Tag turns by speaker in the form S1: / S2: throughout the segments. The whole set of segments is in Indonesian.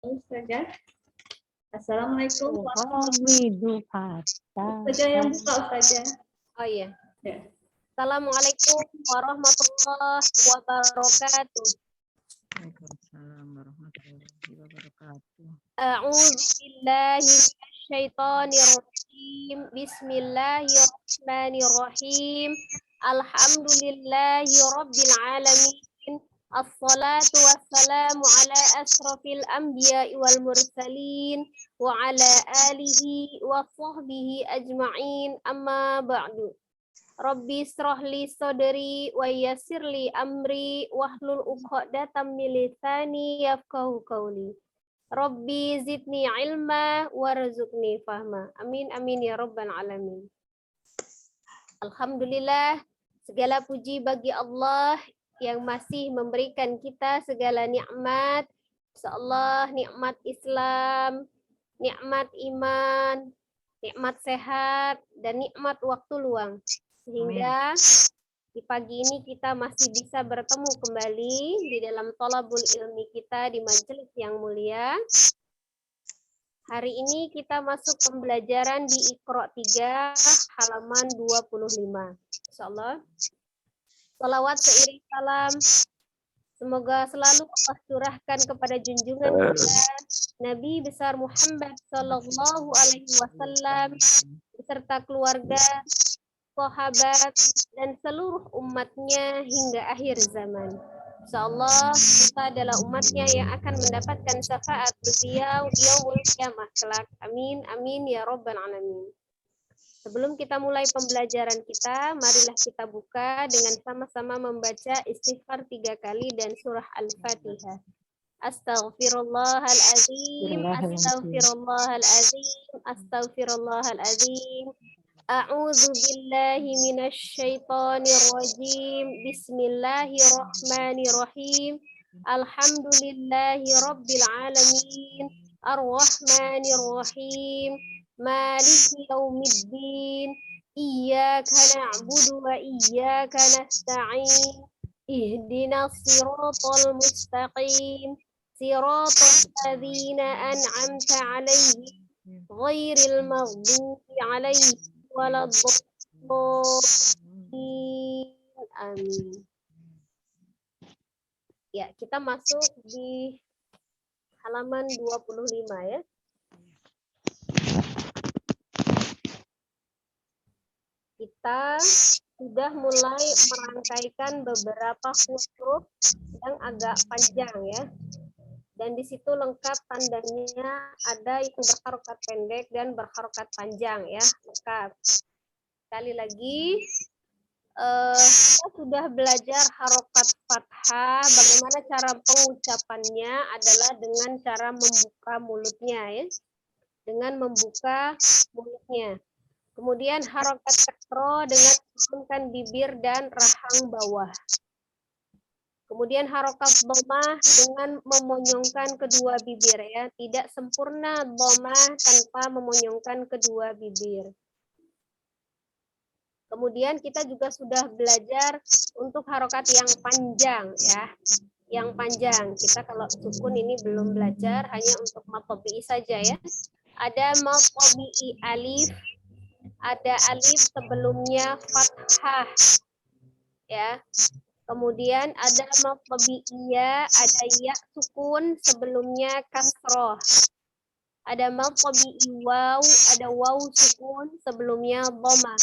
S1: Ustazah. Assalamualaikum
S2: Ustazah
S1: yang buka Ustazah.
S2: Oh iya.
S1: Ya.
S2: Assalamualaikum warahmatullahi wabarakatuh.
S3: Waalaikumsalam warahmatullahi wabarakatuh.
S2: A'udzu billahi minasyaitonir rajim. Bismillahirrahmanirrahim. Alhamdulillahi rabbil alamin. Assalatu wassalamu ala asrafil anbiya'i wal mursalin wa ala alihi wa sahbihi ajma'in, amma ba'du. Rabbi israhli sadri wa yassirli amri wahlul 'uqdatam min lisani yafqahu qawli. Rabbi zidni ilma warzuqni fahma. Amin amin ya rabbal alamin. Alhamdulillah, segala puji bagi Allah yang masih memberikan kita segala nikmat. Insyaallah nikmat Islam, nikmat iman, nikmat sehat, dan nikmat waktu luang. Sehingga di pagi ini kita masih bisa bertemu kembali di dalam thalabul ilmi kita di majelis yang mulia. Hari ini kita masuk pembelajaran di Iqra 3 halaman 25. Insyaallah. Salawat seiring salam semoga selalu Allah curahkan kepada junjungan kita Nabi besar Muhammad sallallahu alaihi wasallam beserta keluarga, sahabat, dan seluruh umatnya hingga akhir zaman. Insyaallah kita adalah umatnya yang akan mendapatkan syafaat beliau di yaumul qiyamah kelak. Amin amin ya rabbal alamin. Sebelum kita mulai pembelajaran kita, marilah kita buka dengan sama-sama membaca istighfar 3 kali dan surah Al-Fatihah. Astaghfirullahalazim, astaghfirullahalazim, astaghfirullahalazim. A'udzu billahi minasyaitonir rajim. Bismillahirrahmanirrahim. Alhamdulillahi rabbil alamin. Ar-Rahmanir Rahim. Maliki yaumiddin. Iyyaka na'budu wa iyyaka nasta'in. Ihdinas siratal mustaqim. Siratal ladzina an'amta 'alaihim ghairil maghdubi 'alaihim waladdallin. Amin. Ya, kita masuk di halaman 25 ya. Kita sudah mulai merangkaikan beberapa huruf yang agak panjang ya. Dan di situ lengkap tandanya ada yang berharokat pendek dan berharokat panjang ya, lengkap. Sekali lagi, kita sudah belajar harokat fathah, bagaimana cara pengucapannya adalah dengan cara membuka mulutnya ya. Dengan membuka mulutnya. Kemudian harokat kasroh dengan menurunkan bibir dan rahang bawah. Kemudian harokat dhammah dengan memonyongkan kedua bibir ya, tidak sempurna dhammah tanpa memonyongkan kedua bibir. Kemudian kita juga sudah belajar untuk harokat yang panjang ya, yang panjang. Kita kalau sukun ini belum belajar, hanya untuk mad tabi'i saja ya. Ada mad tabi'i alif, ada alif sebelumnya fathah ya. Kemudian ada mad tabi'iyah, ada ya sukun sebelumnya kasroh. Ada mad tabi'i waw, ada waw sukun sebelumnya dhammah.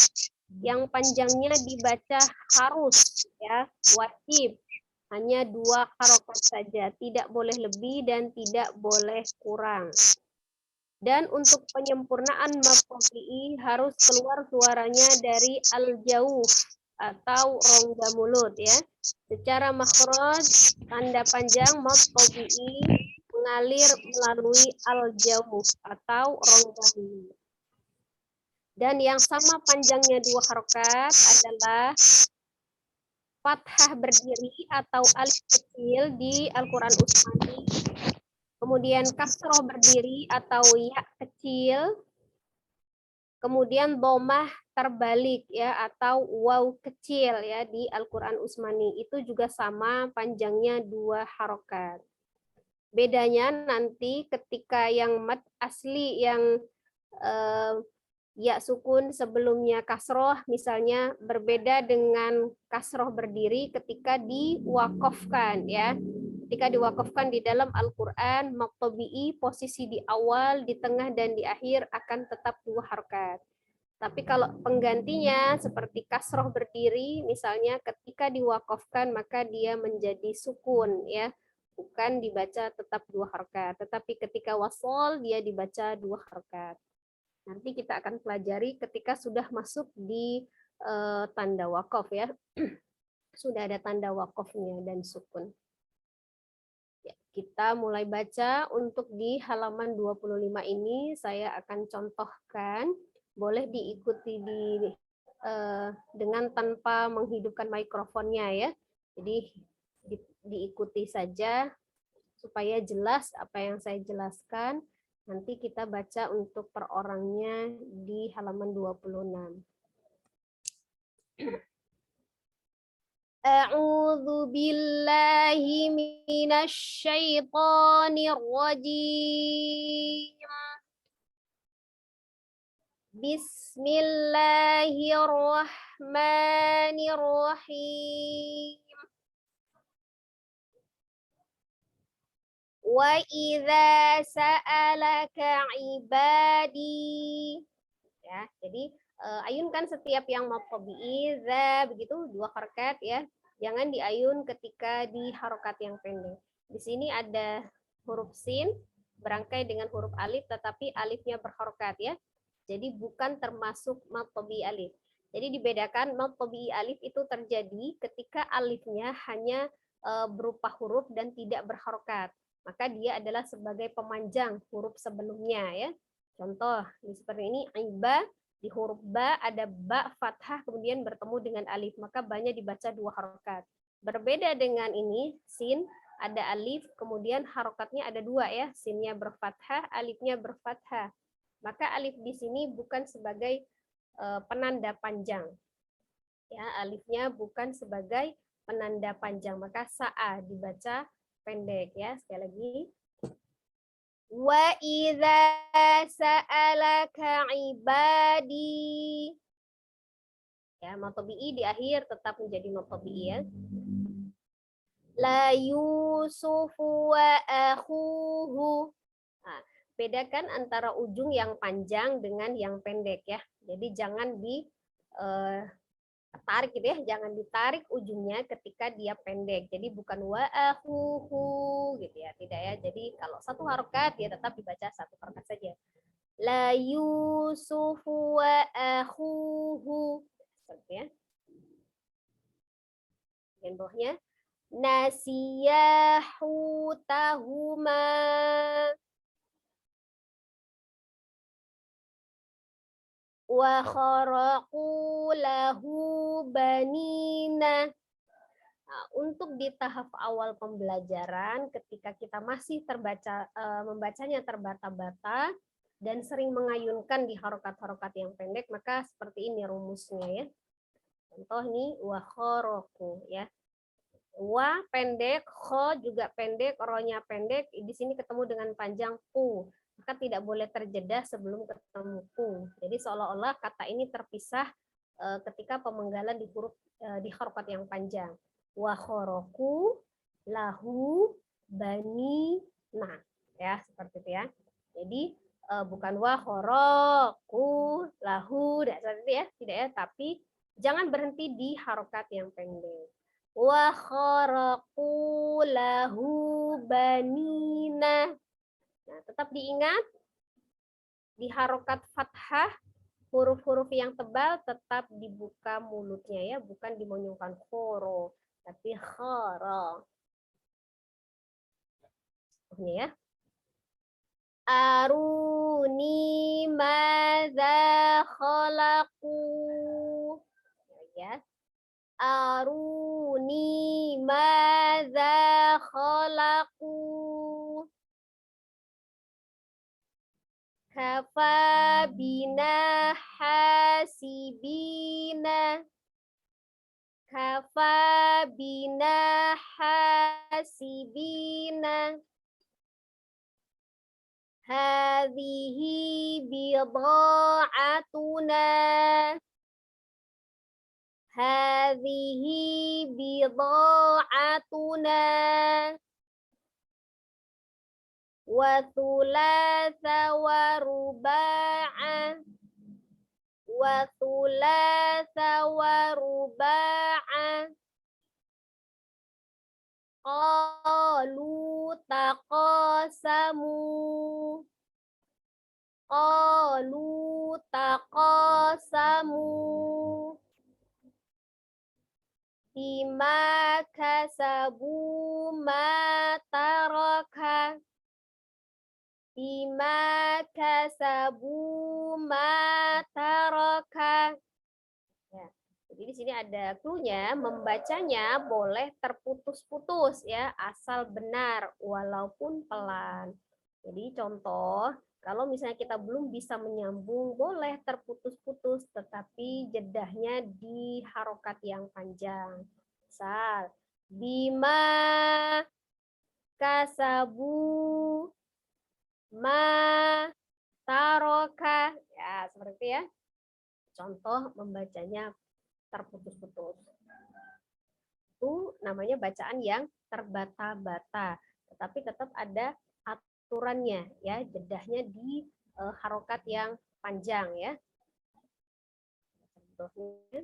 S2: Yang panjangnya dibaca harus ya, wajib. Hanya 2 harokat saja, tidak boleh lebih dan tidak boleh kurang. Dan untuk penyempurnaan mad tabi'i harus keluar suaranya dari al-jauh atau rongga mulut ya. Secara makhraj tanda panjang mad tabi'i mengalir melalui al-jauh atau rongga mulut. Dan yang sama panjangnya 2 harokat adalah fathah berdiri atau alif kecil di Al-Quran Utsmani. Kemudian kasroh berdiri atau ya kecil Kemudian dhammah terbalik ya atau waw kecil ya di Al-Qur'an Utsmani itu juga sama panjangnya 2 harokat. Bedanya nanti ketika yang mad asli yang ya sukun sebelumnya kasroh misalnya berbeda dengan kasroh berdiri ketika diwakafkan ya. Ketika diwakafkan di dalam Al-Quran, maqtabi'i posisi di awal, di tengah, dan di akhir akan tetap 2 harokat. Tapi kalau penggantinya seperti kasroh berdiri, misalnya ketika diwakafkan maka dia menjadi sukun ya, bukan dibaca tetap 2 harokat. Tetapi ketika wasol dia dibaca 2 harokat. Nanti kita akan pelajari ketika sudah masuk di tanda wakaf ya, sudah ada tanda wakafnya dan sukun. Ya, kita mulai baca untuk di halaman 25 ini saya akan contohkan, boleh diikuti dengan tanpa menghidupkan mikrofonnya ya. Jadi diikuti saja supaya jelas apa yang saya jelaskan. Nanti kita baca untuk per orangnya di halaman 26. A'udzu billahi minasy syaithanir rajim. Bismillahirrahmanirrahim. Wa idza sa'alaka ibadi. Ya, jadi ayunkan setiap yang maqtabi'i za begitu 2 harokat ya. Jangan diayun ketika di harokat yang pendek. Di sini ada huruf sin berangkai dengan huruf alif tetapi alifnya berharokat ya. Jadi bukan termasuk maqtabi'i alif. Jadi dibedakan maqtabi'i alif itu terjadi ketika alifnya hanya berupa huruf dan tidak berharokat. Maka dia adalah sebagai pemanjang huruf sebelumnya ya. Contoh seperti ini, iba di huruf ba ada ba fathah kemudian bertemu dengan alif, maka ba-nya dibaca 2 harokat. Berbeda dengan ini, sin ada alif kemudian harokatnya ada 2 ya, sinnya berfathah, alifnya berfathah. Maka alif di sini bukan sebagai penanda panjang. Ya, alifnya bukan sebagai penanda panjang, maka sa'a dibaca pendek ya. Sekali lagi. Wa idza sa'alaka ibadi. Ya, maqtabi'i di akhir tetap menjadi maqtabi'i ya. La Yusufu wa akhuhu. Nah, bedakan antara ujung yang panjang dengan yang pendek ya. Jadi jangan tarik gitu ya, jangan ditarik ujungnya ketika dia pendek. Jadi bukan wa akhuhu gitu ya, tidak ya. Jadi kalau 1 harokat dia tetap dibaca 1 harokat saja. La Yusufu wa akhuhu. Seperti ya. Yang bawahnya nasiyahu tahuma. Wa kharaqu lahu banina. Nah, untuk di tahap awal pembelajaran ketika kita masih membacanya terbata-bata dan sering mengayunkan di harokat-harokat yang pendek, maka seperti ini rumusnya ya. Contoh nih, wa kharaqu ya. Wa pendek, kho juga pendek, ro-nya pendek, di sini ketemu dengan panjang ku. Maka tidak boleh terjeda sebelum ketemu ku. Jadi seolah-olah kata ini terpisah ketika pemenggalan di huruf di harokat yang panjang. Wa khoroku lahu bani na. Ya, seperti itu ya. Jadi bukan wa khoroku lahu, seperti itu ya, tidak ya, tapi jangan berhenti di harokat yang pendek. Wa kharaqu lahu banina. Nah, tetap diingat di harokat fathah huruf-huruf yang tebal tetap dibuka mulutnya ya, bukan dimonyongkan khoro, tapi khara. Ini ya. Aruni madza khalaqu. Ya. Aruni madza khalaqu. Kafa bina hasibina. Kafa bina hasibina. Hadhihi bidha'atuna. Hadhihi bidha'atuna. Wa thulatha wa ruba'a. Wa thulatha wa ruba'a. Qalu taqasamu. Qalu taqasamu. Bima kasabu ma taraka. Bima kasabu ma taraka. Ya. Jadi di sini ada clue-nya, membacanya boleh terputus-putus ya, asal benar walaupun pelan. Jadi contoh, kalau misalnya kita belum bisa menyambung, boleh terputus-putus, tetapi jedahnya di harokat yang panjang. Misal, bima kasabu ma taroka. Ya, seperti itu ya. Contoh membacanya terputus-putus. Itu namanya bacaan yang terbata-bata. Tetapi tetap ada aturannya ya, jedahnya di harokat yang panjang ya. Contohnya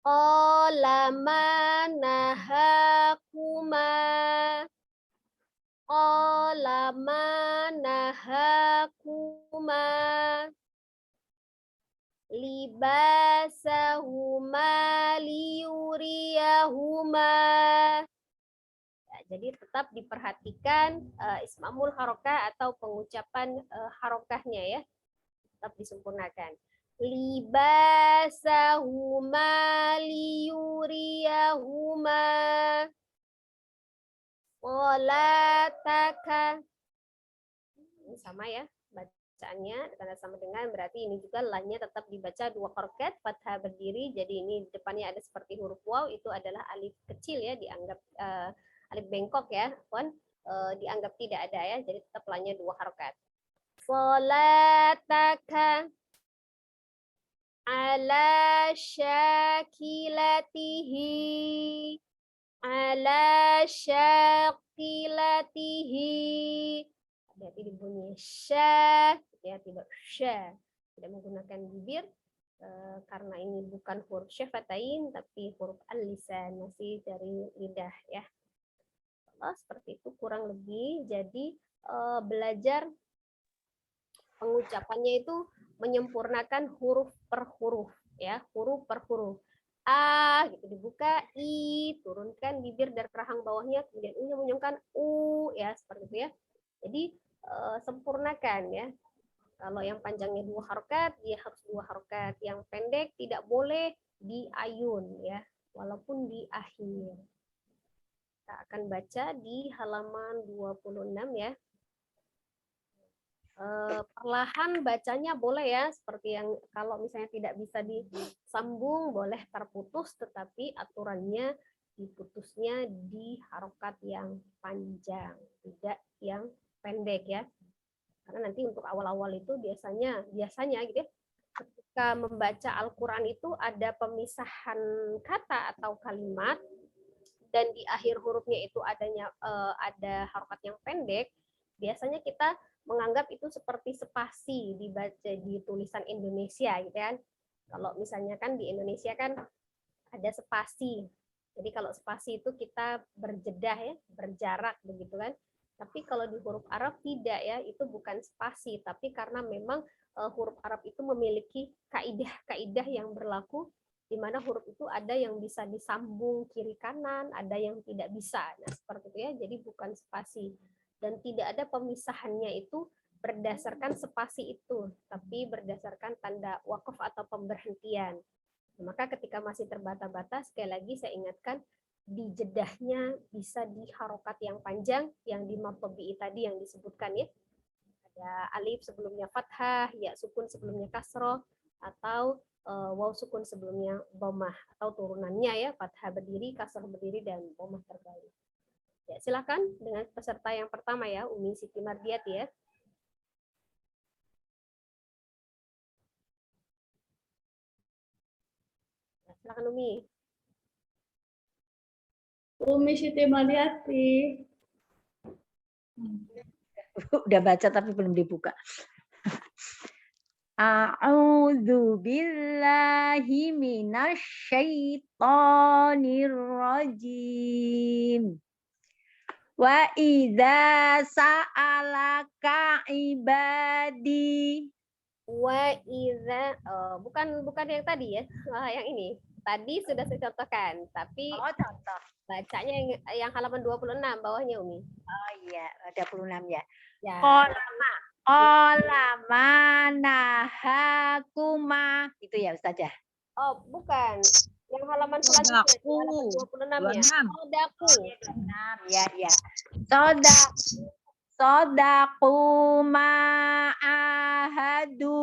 S2: qala ma nahakuma. Qala ma nahakuma. Libasahuma liyuriyahuma. Ya, jadi tetap diperhatikan ismamul harokah atau pengucapan harokahnya ya, tetap disempurnakan. Libasahuma liyuriyahuma. Qolataka. Ini sama ya bacaannya, karena sama dengan berarti ini juga lannya tetap dibaca 2 harokat, fathah berdiri, jadi ini depannya ada seperti huruf waw, itu adalah alif kecil ya, dianggap alif bengkok ya, dianggap tidak ada ya, jadi tetap lannya 2 harokat. Salataka ala syakilatihi. Ala syakilatihi. Hati-hati di bunyi sya, ya tidak sya, tidak menggunakan bibir karena ini bukan huruf syafatain tapi huruf al-lisan, masih dari lidah ya. Seperti itu kurang lebih. Jadi belajar pengucapannya itu menyempurnakan huruf per huruf ya, huruf per huruf. A gitu dibuka, I turunkan bibir dari rahang bawahnya, kemudian U-nya menyongkan U ya, seperti itu ya. Jadi sempurnakan ya. Kalau yang panjangnya 2 harokat, dia harus 2 harokat. Yang pendek tidak boleh di ayun ya, walaupun di akhir. Kita akan baca di halaman 26 ya. Perlahan bacanya boleh ya, seperti yang kalau misalnya tidak bisa disambung boleh terputus, tetapi aturannya diputusnya di harokat yang panjang, tidak yang pendek ya. Karena nanti untuk awal-awal itu biasanya gitu ya, ketika membaca Al-Quran itu ada pemisahan kata atau kalimat, dan di akhir hurufnya itu ada harokat yang pendek, biasanya kita menganggap itu seperti spasi dibaca di tulisan Indonesia gitu kan. Kalau misalnya kan di Indonesia kan ada spasi. Jadi kalau spasi itu kita berjedah ya, berjarak begitu kan. Tapi kalau di huruf Arab tidak ya, itu bukan spasi, tapi karena memang huruf Arab itu memiliki kaidah-kaidah yang berlaku, di mana huruf itu ada yang bisa disambung kiri kanan, ada yang tidak bisa. Nah, seperti itu ya. Jadi bukan spasi. Dan tidak ada pemisahannya itu berdasarkan spasi itu, tapi berdasarkan tanda wakaf atau pemberhentian. Maka ketika masih terbata-bata, sekali lagi saya ingatkan, di jedahnya bisa di harokat yang panjang, yang di matobi'i tadi yang disebutkan ya. Ya, alif sebelumnya fathah, ya sukun sebelumnya kasroh, atau waw sukun sebelumnya dhammah, atau turunannya ya, fathah berdiri, kasroh berdiri, dan dhammah terbalik. Ya, silakan dengan peserta yang pertama ya, Umi Siti Mardiati ya. Silakan Umi.
S1: Umi Siti Mardiati.
S4: Udah baca tapi belum dibuka. A'udzu billahi minasyaitonir rajim. Wa idza sa'alaka ibadi.
S2: Wa iza, bukan yang tadi ya, yang ini. Tadi sudah saya contohkan, tapi
S4: Contoh.
S2: bacanya yang halaman 26 bawahnya Umi.
S4: Oh iya, 26 ya.
S2: Ya.
S4: Qolama nahakuma. Itu ya Ustazah.
S2: Oh, bukan. Yang halaman selanjutnya, di halaman 26-nya.
S3: 26.
S2: Sodaku.
S4: 26 ya ya. Sodaku ma'ahadu.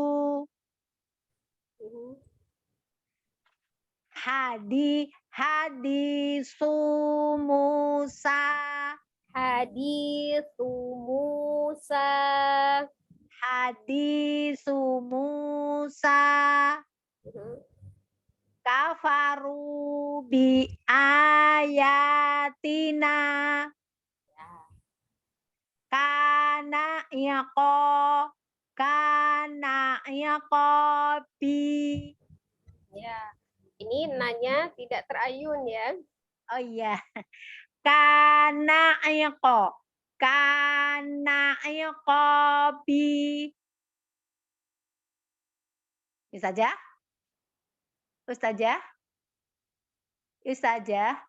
S4: Hadisu Musa.
S2: Hadisu Musa.
S4: Hadisu Musa. Kafaru bi ayatina. Kana yaqobi.
S2: Ya. Ini nanya tidak terayun ya.
S4: Oh iya. Kana yaqobi. Ustazah? Ustazah? Ustazah?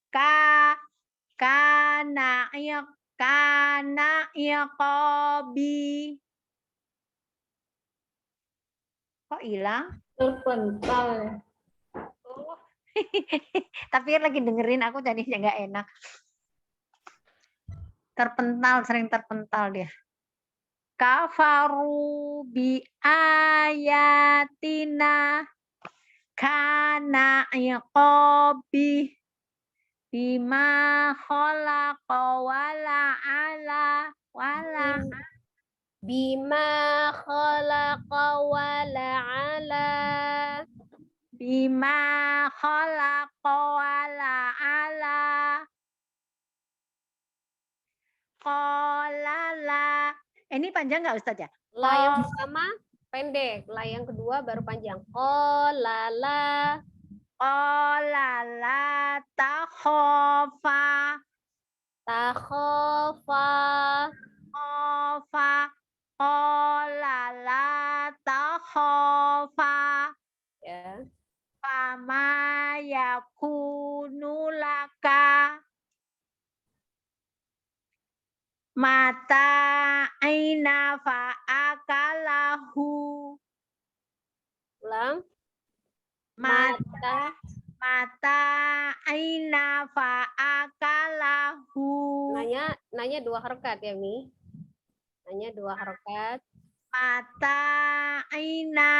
S4: Kana yaqobi. Kok hilang?
S1: Terpental ya.
S4: Oh. Tapi lagi dengerin aku jadinya nggak enak. Terpental, sering terpental dia. Kafaru bi ayatina kana yaqobi bima khalaqa wala
S2: Bima khalaqa wala'ala.
S4: bima khalaqa wala qalala. Ini panjang nggak Ustaz ya?
S2: La yang pertama pendek, la yang kedua baru panjang. Qalala.
S4: Qalala takhofa.
S2: Takhofa.
S4: Takhofa. Qalala takhofa.
S2: Ya.
S4: Fama yakunu laka. Mata aina fa'akalahu.
S2: Ulang.
S4: Mata aina fa'akalahu.
S2: Nanya 2 harokat ya, Mi. Nanya 2 harokat.
S4: Mata aina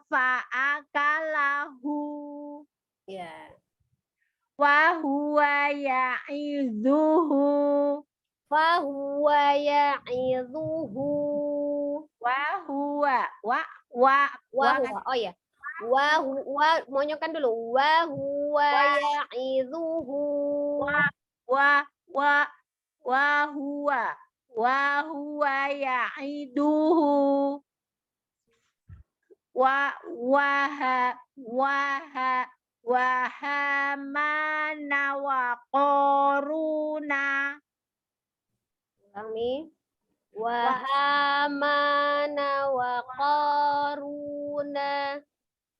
S4: fa'akalahu.
S2: Ya.
S4: Wa huwa ya'idhuhu.
S2: Fahuwa ya'idhuhu.
S4: Wa huwa
S2: Oh ya. Wa monyokkan dulu. Wa huwa ya'idhuhu.
S4: wa huwa ya'iduhu. Wa hamana wa qaruna.
S2: Ulang nih. Wa hamana wa qaruna.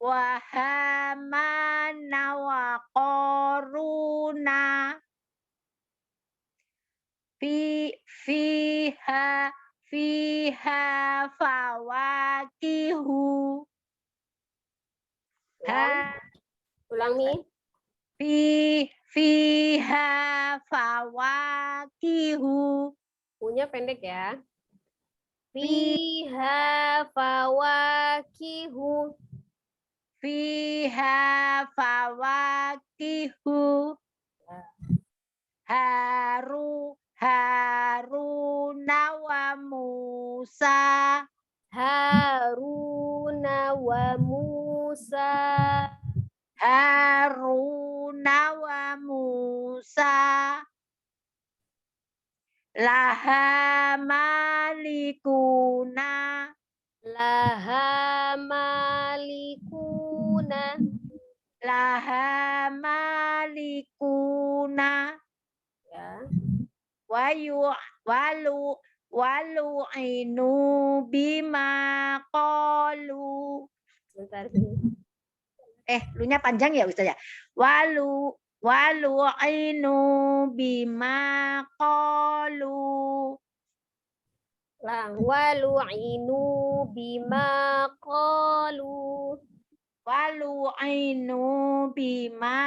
S4: Wa hamana wa qaruna. Fiha fawakihu.
S2: Ulang nih.
S4: Fiha fawakihu.
S2: U-nya pendek ya. Fiha fawakihu.
S4: Fiha fawakihu. Haruna wa Musa.
S2: Haruna wa Musa.
S4: Haruna wa Musa. Laha malikuna.
S2: Laha malikuna.
S4: Laha malikuna.
S2: Ya.
S4: Walu'inu bima qalu.
S2: Sebentar.
S4: Lu-nya panjang ya Ustaz ya. Walu'inu bima qalu.
S2: Walu'inu bima qalu.
S4: Walu'inu bima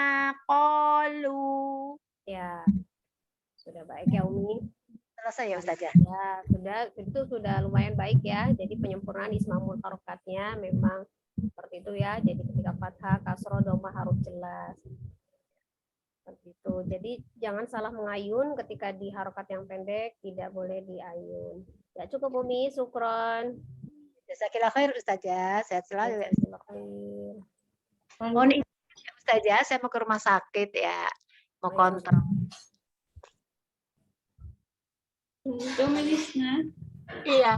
S4: qalu.
S2: Ya. Sudah baik ya Umi.
S4: Selesai ya Ustaz ya.
S2: Ya, itu sudah lumayan baik ya. Jadi penyempurnaan ismamul harokatnya memang seperti itu ya. Jadi ketika fathah, kasroh, dhamma harus jelas. Seperti itu. Jadi jangan salah mengayun ketika di harokat yang pendek, tidak boleh diayun. Ya cukup Umi, syukron.
S4: Jazakallahu khair Ustaz ya. Sehat selalu ya.
S1: Mohon
S4: Ustaz ya, saya mau ke rumah sakit ya. Mau kontrol.
S1: Dominisnya.
S5: Iya,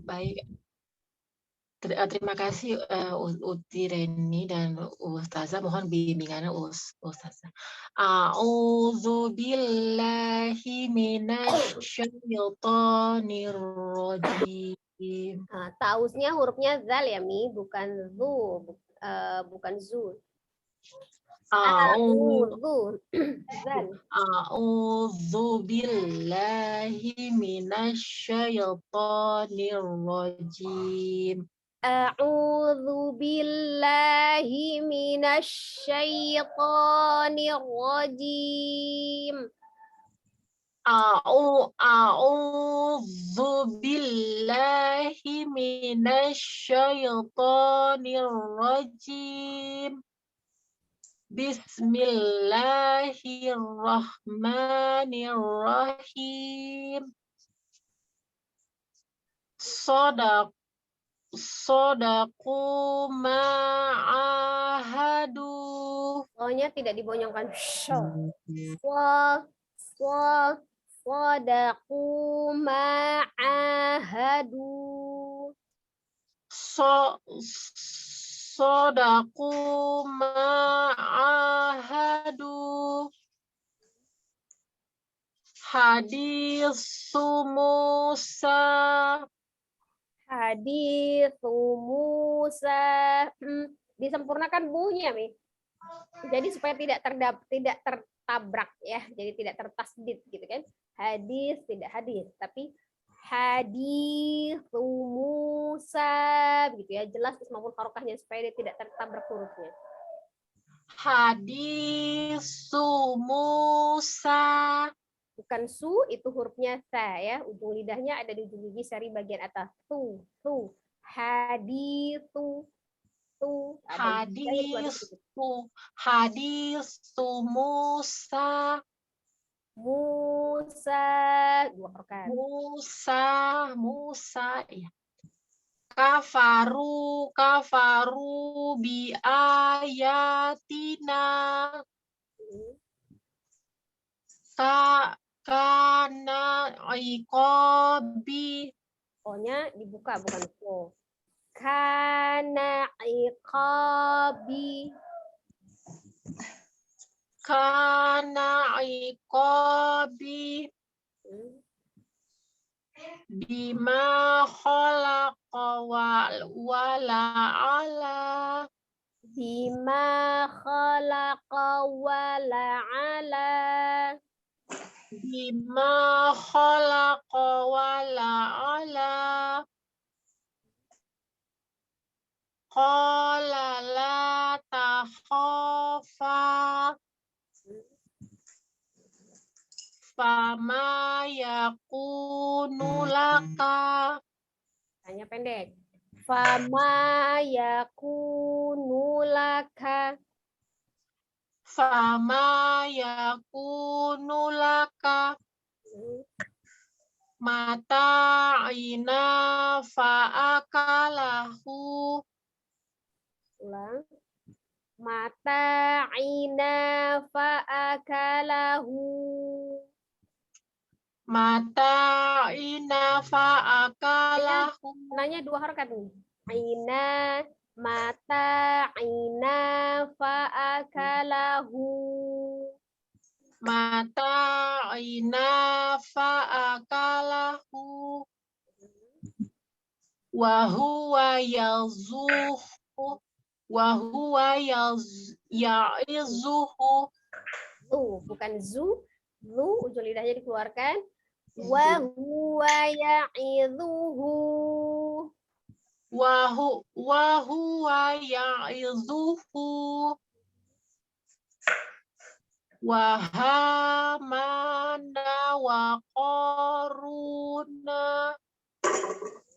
S5: baik. Terima kasih Uti Reni dan Ustazah. Mohon bimbingannya Ustazah. A'udzu billahi minasyaitonir rajim.
S2: Tausnya hurufnya zal ya Mi, bukan zu, bukan zu. A'udzu. Zal.
S5: A'udzu billahi minasyaitonir rajim.
S2: A'udzu billahi minasyaitonir rajim.
S5: A'udzu billahi minasyaitonir rajim. Bismillahirrahmanirrahim. Sodaqu ma'ahadu.
S2: O-nya tidak dibonyongkan. Sodaqu ma'ahadu.
S5: Sodaqu ma'ahadu. Hadisu Musa.
S2: Hadisu Musa. Disempurnakan bunya, Mi. Jadi supaya tidak tertabrak ya. Jadi tidak tertasdid gitu kan. Hadis tidak hadis, tapi hadisu Musa begitu ya. Jelas ismamul harokahnya supaya dia tidak tertabrak hurufnya.
S5: Hadisu Musa.
S2: Bukan su, itu hurufnya sa ya. Ujung lidahnya ada di ujung gigi seri bagian atas. Tu. Hadisu. Tu.
S5: Hadisu Musa.
S2: Musa. Dua harokat.
S5: Musa. Ya. Kafaru bi ayatina. Kana iqabi.
S2: O-nya dibuka bukan ko. Kana iqabi.
S5: Kana iqabi. Bima khalaqa wala'ala.
S2: Bima khalaqa wala'ala.
S5: Bima khalaqa wala'ala. Qala la takhaf. fa. Fama yakunu laka.
S2: Tanya pendek. Fama yakunu laka.
S5: Fama yakunu laka. Mata'ina fa'akalahu.
S2: Ulang. Mata'ina fa'akalahu.
S5: Mata'ina fa'akalahu.
S2: Nanya 2 harakat nih. Aina, mata, aina, fa'akalahu.
S5: Mata'ina fa'akalahu. Wahuwa yazuhu. Wahuwa ya'izuhu.
S2: Bukan zu. Zu, ujung lidahnya dikeluarkan. Wa huwa ya'idhuhu.
S5: Wahuwa ya'izuhu. Wahamana wa qaruna.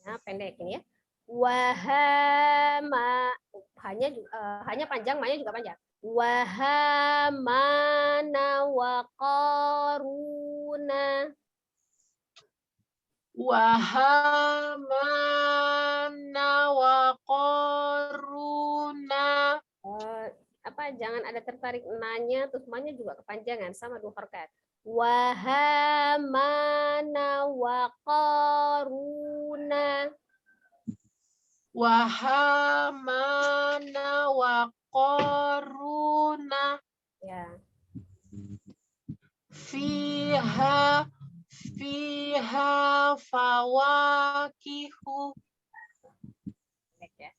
S2: Nah, pendek ini ya. Wahama, hanya panjang, manya juga panjang. Wahamana wa qaruna.
S5: Wahamana wa qaruna.
S2: Jangan ada tertarik nanya, terus manya juga kepanjangan, sama 2 harakat. Wahamana wa qaruna.
S5: Wahamana wa qaruna.
S2: Ya.
S5: Fiha fawakihu.
S2: Ya.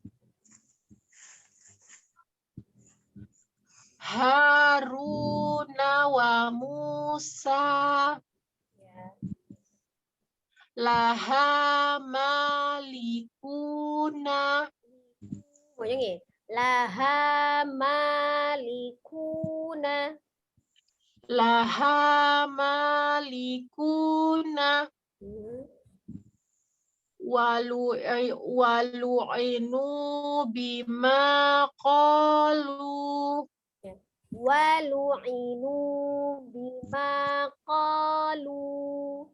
S5: Haruna wa Musa.
S2: Ya.
S5: Laha malikuna.
S2: Mau nyanyi? Laha malikuna.
S5: Laha malikuna. Walu'inu bima qalu.
S2: Walu'inu bima qalu.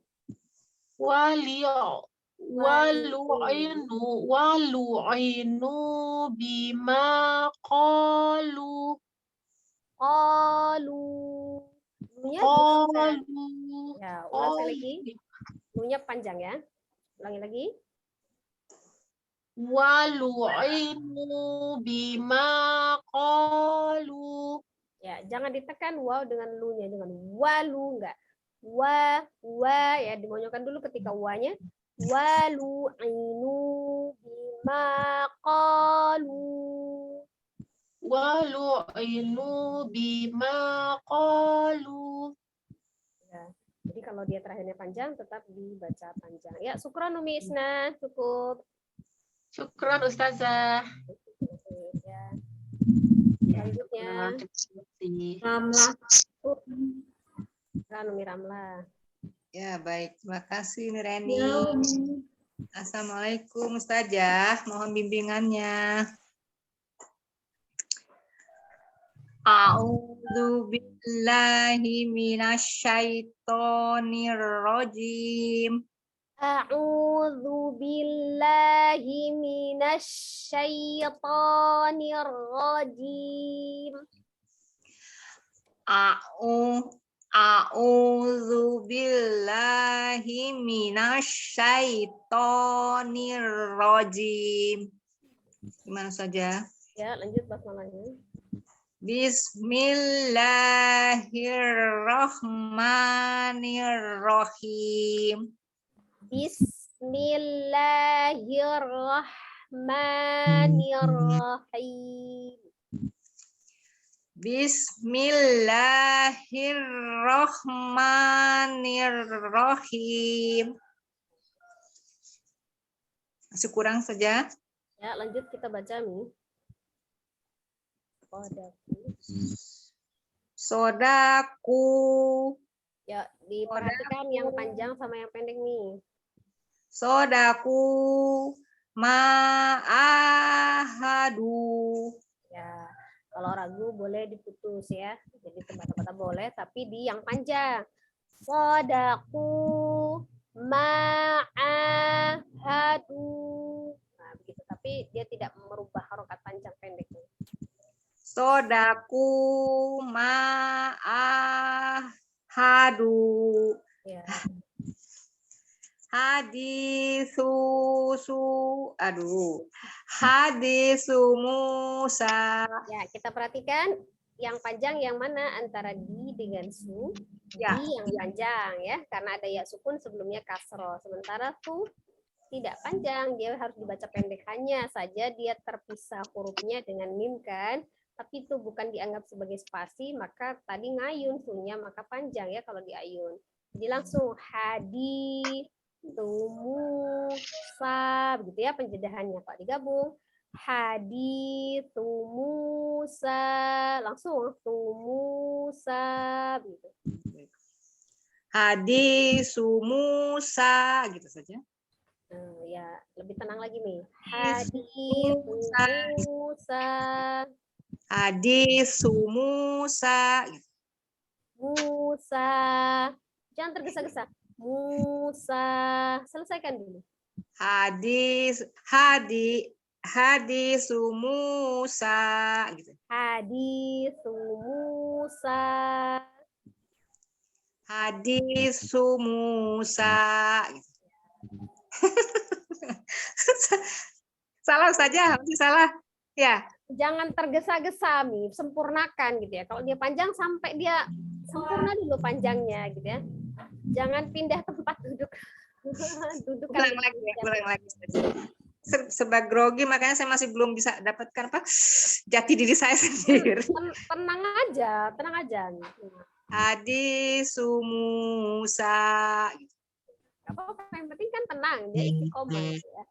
S5: Walu'inu bima qalu.
S2: Qalu. Nunya
S5: Qalu.
S2: ya, ulang sekali lagi. Nunya panjang ya. Ulangi lagi.
S5: Walu'inu bima qalu.
S2: Ya, jangan ditekan waw dengan lu-nya, dengan walu enggak. Wa ya, dimonyokkan dulu ketika wa-nya. Walu'inu bima qalu.
S5: Walu'inu bima qalu.
S2: Ya. Jadi kalau dia terakhirnya panjang tetap dibaca panjang. Ya, syukran Umi Isna, cukup.
S5: Syukran Ustazah.
S2: Ya. Selanjutnya
S1: Ramlah.
S2: Syukran Umi Ramla.
S3: Ya, baik. Terima kasih Nureni.
S1: Ya,
S3: Assalamualaikum Ustazah. Mohon bimbingannya. A'udzu billahi minasyaitonir rajim.
S2: A'udzu billahi minasyaitonir rajim.
S3: A'udzu billahi minasyaitonir rajim. Gimana saja?
S2: Ya, lanjut basmalahnya.
S3: Bismillahirrahmanirrahim.
S2: Bismillahirrahmanirrahim.
S3: Bismillahirrahmanirrahim. Masih kurang saja.
S2: Ya, lanjut kita baca Mi.
S3: Sodaku.
S2: Ya, diperhatikan yang panjang sama yang pendek nih.
S3: Sodaku ma'ahadu.
S2: Ya, kalau ragu boleh diputus ya. Jadi tebak-tebak boleh, tapi di yang panjang. Sodaku ma'ahadu. Nah, begitu. Tapi dia tidak merubah harokat panjang pendek.
S3: Sodaku ma'ahadu.
S2: Ya.
S3: Hadisu Hadisu Musa.
S2: Ya, kita perhatikan yang panjang yang mana antara di dengan su.
S3: Ya.
S2: Di yang panjang ya, karena ada ya sukun sebelumnya kasroh. Sementara su tidak panjang, dia harus dibaca pendek, hanya saja dia terpisah hurufnya dengan mim kan, tapi itu bukan dianggap sebagai spasi, maka tadi ngayun sunya maka panjang ya kalau diayun. Jadi langsung hadi tumusa begitu ya penjedahannya. Kalau digabung hadi tumusa langsung tumusa gitu.
S3: Hadisu Musa gitu saja.
S2: Ya, lebih tenang lagi nih. Hadisu Musa.
S3: Hadisu Musa.
S2: Musa. Jangan tergesa-gesa. Musa. Selesaikan dulu.
S3: Hadisu Musa gitu.
S2: Hadisu Musa.
S3: Hadisu Musa gitu. Salah saja, masih salah. Ya.
S2: Jangan tergesa-gesa, Mi. Sempurnakan gitu ya. Kalau dia panjang sampai dia sempurna dulu panjangnya gitu ya. Jangan pindah tempat duduk. Duduk
S3: Ulang lagi. Sebab grogi makanya saya masih belum bisa dapatkan apa jati diri saya sendiri.
S2: Tenang aja.
S3: Hadisu Musa.
S2: Apa yang penting kan tenang, dia istiqomah gitu ya.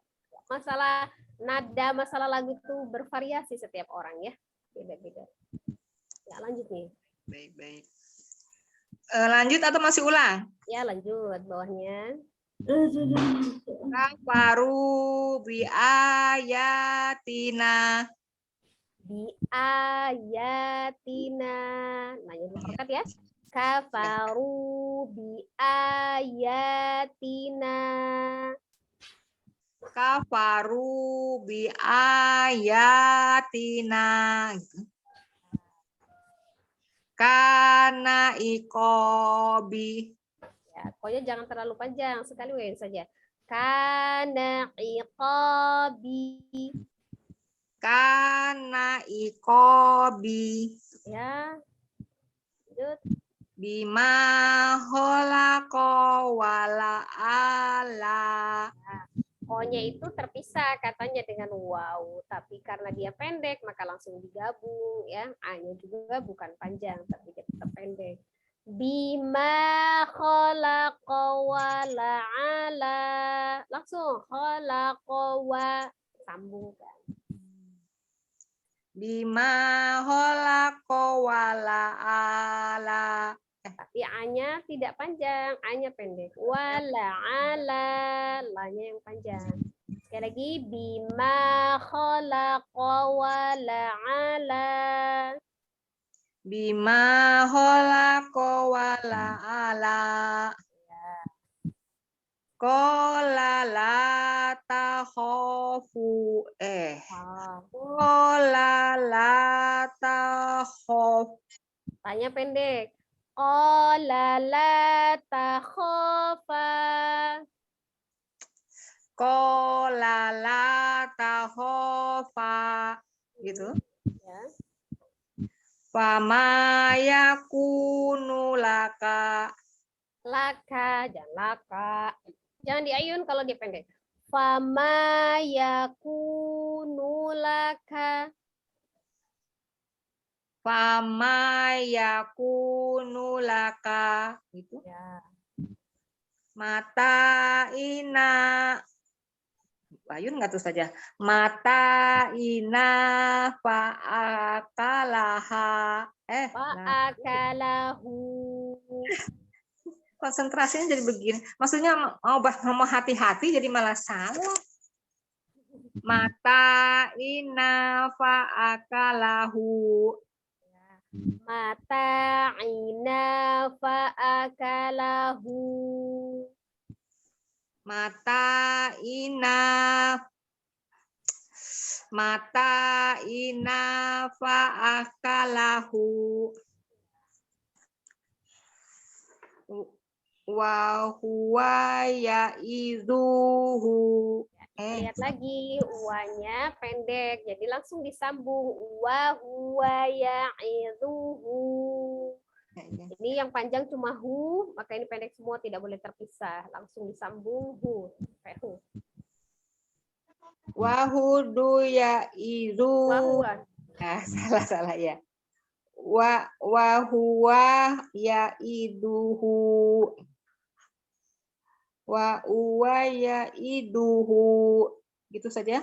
S2: Masalah nada, masalah lagu itu bervariasi setiap orang ya, beda-beda. Ya lanjut nih.
S3: Baik. Lanjut atau masih ulang?
S2: Ya lanjut bawahnya.
S3: Kafaru bi ayatina.
S2: Bi ayatina. Nah, yang diperkat ya. Kafaru bi ayatina.
S3: Kafaru bi ayatina. Kana iqobi.
S2: Ya, pokoknya jangan terlalu panjang, sekali saja. Kana iqobi.
S3: Kana iqobi.
S2: Ya. Lanjut.
S3: Bima khalaqa wala ala.
S2: O-nya itu terpisah katanya dengan waw, tapi karena dia pendek maka langsung digabung ya. A-nya juga bukan panjang tapi dia tetap pendek. Bima khalaqa wala ala. Langsung khalaqa wa sambungkan.
S3: Bima khalaqa wala ala.
S2: Tapi A-nya tidak panjang, A-nya pendek. Wala ala, La-nya yang panjang. Sekali lagi, bima khalaqa wala ala.
S3: Bima khalaqa wala ala. Qala la takhafu. Qala la takhaf.
S2: Tanya pendek. Qala la takhafa.
S3: Qala la takhafa. Gitu.
S2: Ya.
S3: Fama yakunu laka.
S2: Laka, jangan laka. Jangan diayun kalau dia pendek. Fama yakunu laka.
S3: Fama yakunu laka. Gitu.
S2: Ya.
S3: Mata ina. Ayun nggak tuh saja. Mata ina fa'akalaha. Lah,
S2: Fa'akalahu.
S3: konsentrasinya jadi begini. Maksudnya mau hati-hati jadi malah salah. Mata ina fa'akalahu.
S2: Mata'ina fa'akalahu.
S3: Mata ina fa'akalahu. Wa huwa ya'izuhu.
S2: Lihat lagi, uanya pendek, jadi langsung disambung. Wa huwa ya'izuhu. Ini yang panjang cuma hu, maka ini pendek semua, tidak boleh terpisah. Langsung disambung hu. Sampai hu.
S3: Wa hudu ya'izuhu.
S2: Wa huwa.
S3: Salah ya. Wa huwa ya'iduhu. Wa huwa ya'iduhu. Gitu saja.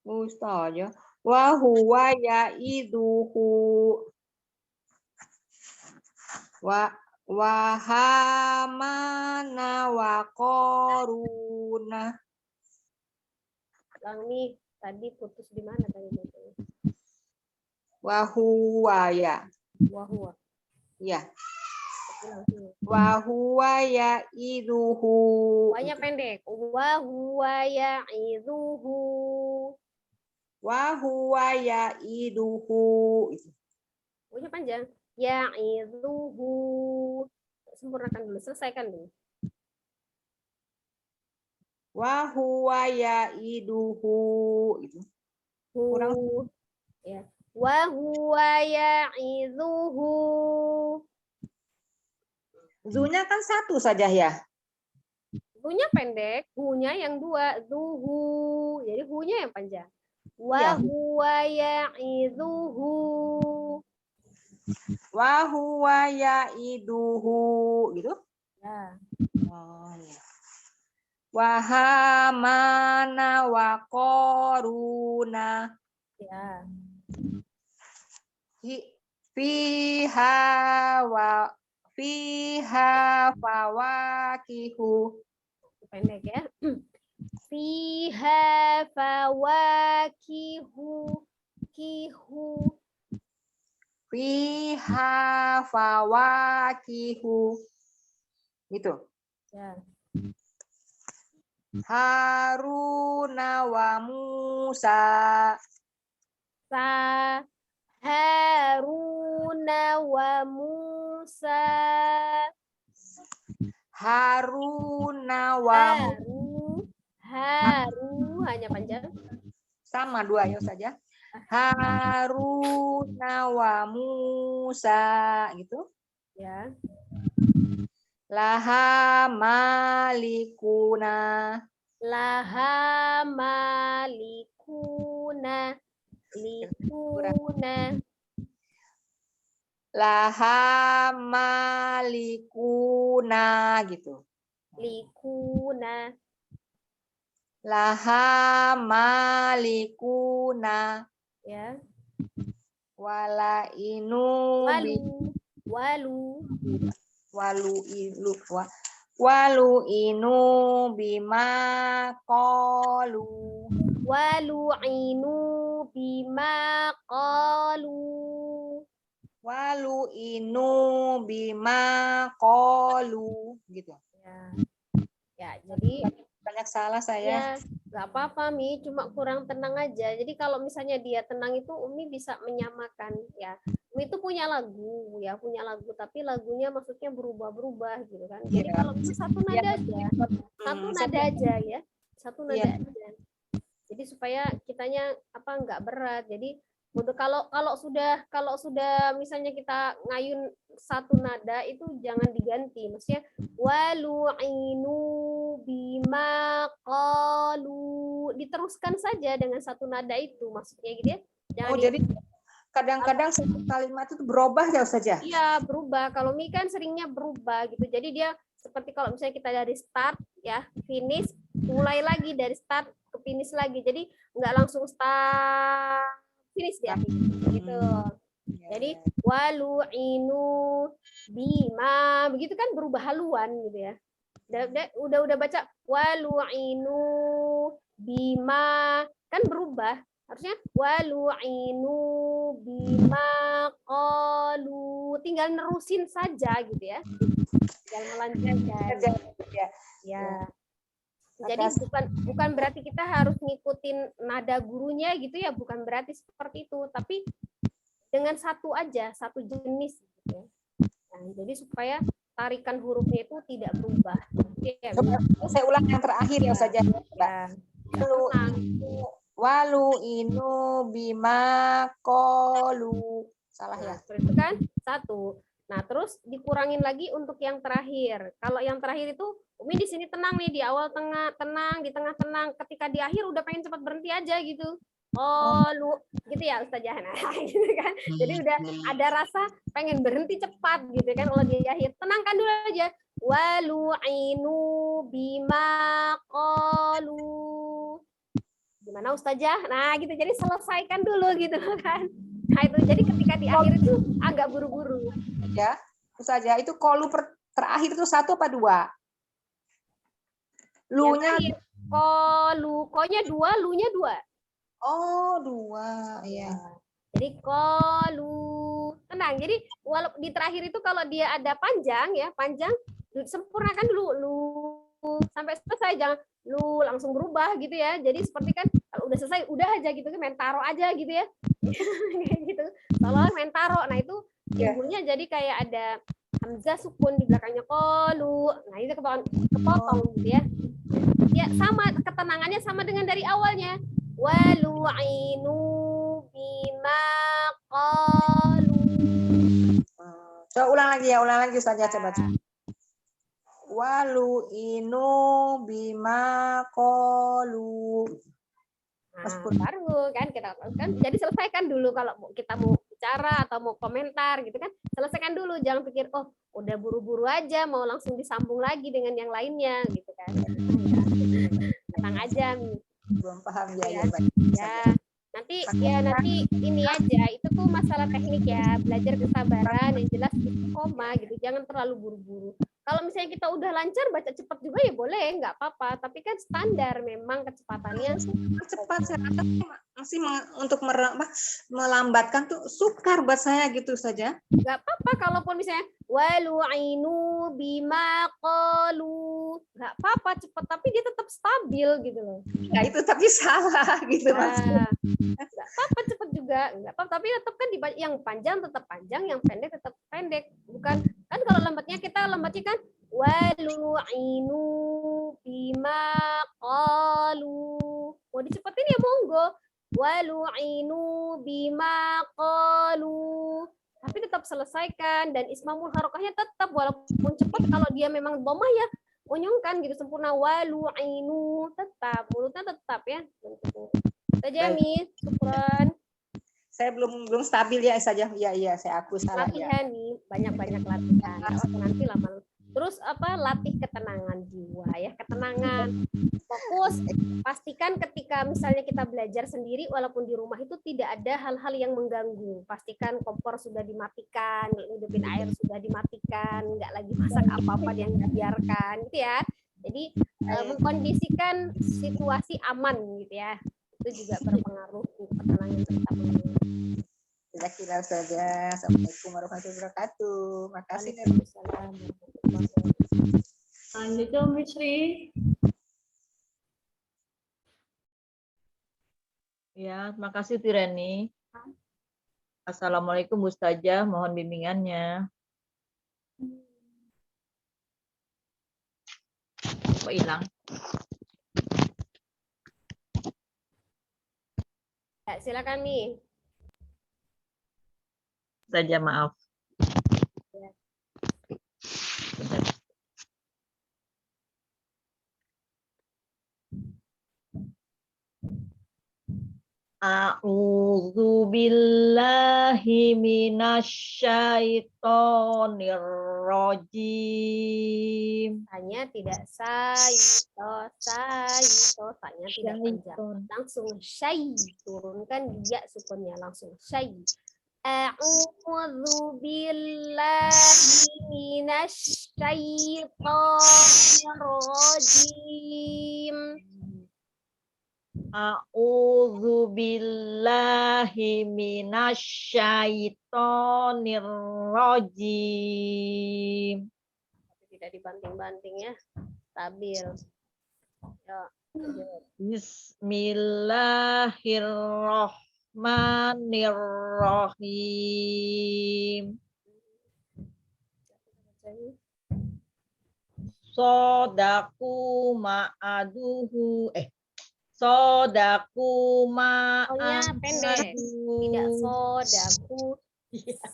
S3: Ustaz. Wa huwa ya'iduhu. Wa hamana wa qaruna.
S2: Bang nih, tadi putus di mana tadi?
S3: Wa huwa ya.
S2: Wa huwa.
S3: Ya.
S2: Langsung.
S3: Wa huwa ya'iduhu.
S2: Wanya pendek. Wa huwa ya'iduhu.
S3: Wa huwa ya'iduhu.
S2: Wanya panjang. Ya'iduhu. Sempurnakan dulu, selesaikan dulu.
S3: Wa huwa ya'iduhu. Kurang.
S2: Ya. Wa huwa ya'iduhu.
S3: Zunya kan satu saja ya.
S2: Hu-nya pendek, hu-nya yang dua, duhu. Jadi hu-nya yang panjang.
S3: Ya.
S2: Wa huwa ya'iduhu.
S3: Wa huwa ya'iduhu. Gitu.
S2: Ya.
S3: Oh, ya. Wa hamana wa qaruna.
S2: Ya.
S3: Fiha fawakihu.
S2: Pendek ya. Fiha fawakihu. Kihu.
S3: Fiha fawakihu. Gitu.
S2: Ya.
S3: Haruna wa Musa.
S2: Haruna wa Musa.
S3: Haruna wa
S2: Haru hanya panjang.
S3: sama dua ya saja. Haruna wa Musa gitu.
S2: Ya.
S3: Laha malikuna.
S2: Laha malikuna. Likuna.
S3: Laha malikuna gitu.
S2: Likuna.
S3: Laha malikuna.
S2: Ya.
S3: Wala inu walu inu bima qalu.
S2: Walu'inu bima qalu.
S3: Walu inu bima qalu gitu.
S2: Ya, jadi
S3: Banyak salah saya.
S2: ya nggak apa-apa Mi, cuma kurang tenang aja. Jadi kalau misalnya dia tenang itu Umi bisa menyamakan ya. Umi itu punya lagu ya, punya lagu tapi lagunya maksudnya berubah-berubah gitu kan. Jadi
S3: Iya.
S2: kalau bisa satu nada aja. Satu nada aja ya. Satu nada
S3: Iya.
S2: aja. Jadi supaya kitanya nggak berat. Jadi untuk kalau sudah misalnya kita ngayun satu nada itu jangan diganti. Maksudnya walu'inu bima qalu, diteruskan saja dengan satu nada itu maksudnya gitu ya. Jangan
S3: Jadi kadang-kadang satu kalimat itu berubah ya saja.
S2: iya berubah. Kalau Mi kan seringnya berubah gitu. Jadi dia seperti kalau misalnya kita dari start ya, finish, mulai lagi dari start ke finish lagi. Jadi nggak langsung start finish dia gitu. Jadi walu'inu bima begitu kan berubah haluan gitu ya. Udah baca walu'inu bima kan berubah. Harusnya walu'inu bima qalu, tinggal nerusin saja gitu ya. Tinggal melanjutkan. Ya. Jadi bukan berarti kita harus ngikutin nada gurunya gitu ya, bukan berarti seperti itu, tapi dengan satu aja, satu jenis gitu ya. Nah, jadi supaya tarikan hurufnya itu tidak berubah. Ya,
S3: Saya ulang yang terakhir ya saja. Walu inu bima kolu. Salah ya.
S2: Itu kan satu. Nah, terus dikurangin lagi untuk yang terakhir. Kalau yang terakhir itu Umi di sini tenang nih, di awal tengah tenang, di tengah tenang, ketika di akhir udah pengen cepat berhenti aja gitu. Lu gitu ya Ustazah. Nah, gitu kan. Jadi udah ada rasa pengen berhenti cepat gitu kan kalau di akhir. Tenangkan dulu aja. Walu'inu bima qalu. Gimana Ustazah? Nah, gitu. Jadi selesaikan dulu gitu kan. Nah, itu jadi ketika di akhir itu agak buru-buru.
S3: Ya, Ustazah, itu kolu terakhir itu 1 apa 2? Lu-nya
S2: kolu, ko-nya 2, lu-nya 2.
S3: oh 2, iya.
S2: Jadi kolu, tenang. Jadi walaupun di terakhir itu kalau dia ada panjang ya, panjang sempurnakan dulu lu sampai selesai, jangan lu langsung berubah gitu ya. Jadi seperti kan kalau udah selesai udah aja gitu kan, main taro aja gitu ya. Gitu. Kalau main taro, nah itu timbulnya jadi kayak ada hamzah sukun di belakangnya kolu. Nah, itu kepotong gitu ya. Ya sama, ketenangannya sama dengan dari awalnya. Walu'inu bima qalu.
S3: Coba ulang lagi Ustazah, coba. Walu'inu bima qalu.
S2: Nah, baru kan kita kan jadi selesaikan dulu kalau kita mau bicara atau mau komentar gitu kan, selesaikan dulu, jangan pikir oh udah buru-buru aja mau langsung disambung lagi dengan yang lainnya gitu kan. Tenang aja.
S3: Belum paham ya.
S2: Nanti ini aja, itu tuh masalah teknik ya, belajar kesabaran yang jelas koma gitu, jangan terlalu buru-buru. Kalau misalnya kita udah lancar baca cepat juga ya boleh, nggak apa-apa, tapi kan standar memang kecepatannya
S3: cepat. Saya rasa masih untuk melambatkan tuh sukar buat saya gitu saja.
S2: Nggak apa-apa kalaupun misalnya walu'inu bima qalu, nggak apa-apa cepat, tapi dia tetap stabil gitu loh.
S3: Ya itu tapi salah gitu maksudnya.
S2: Nggak apa-apa cepat juga, nggak apa-apa, tapi tetap kan yang panjang tetap panjang, yang pendek tetap pendek. Bukan kan kalau lambatnya kan walu'inu bima qalu. Mau dicepetin ya monggo. Walu'inu bima qalu. Tapi tetap selesaikan, dan ismamul harokahnya tetap walaupun cepat, kalau dia memang dhamma ya monyongkan gitu sempurna. Walu'inu tetap, mulutnya tetap ya. Tajami, syukran.
S3: Saya belum stabil ya saja. Iya, saya aku salah ya.
S2: Latihan nih, banyak-banyak latihan. Nanti lama. Terus latih ketenangan jiwa ya, ketenangan. Fokus, pastikan ketika misalnya kita belajar sendiri walaupun di rumah itu tidak ada hal-hal yang mengganggu. Pastikan kompor sudah dimatikan, hidupin air sudah dimatikan, nggak lagi masak apa-apa yang dibiarkan gitu ya. Jadi mengkondisikan situasi aman gitu ya. Itu juga berpengaruh ketenangan tetap.
S3: Kira-kira saja. Assalamualaikum warahmatullahi wabarakatuh. Makasih.
S1: Lanjut dong, Misri.
S6: Ya, terima kasih Tirani. Assalamualaikum Ustazah, mohon bimbingannya. Kok hilang?
S2: Ya, silakan nih.
S6: Saja maaf. A'udzu billahi minasyaitonir rajim.
S2: Tanya tidak sayito, tanya tidak panjang.
S6: Syaiton.
S2: Langsung syai, turunkan dia sukunnya langsung syai. A'udzu billahi minasyaitonir rajim.
S6: A'udzu billahi minasyaitonir rajim.
S2: Tidak dibanting-banting ya. Stabil. Ya.
S6: Bismillahirrahmanirrahim. Sodaku ma'aduhu. Sodaku
S2: Soalnya pendek. Tidak
S6: ma'aduhu.
S2: sodaku.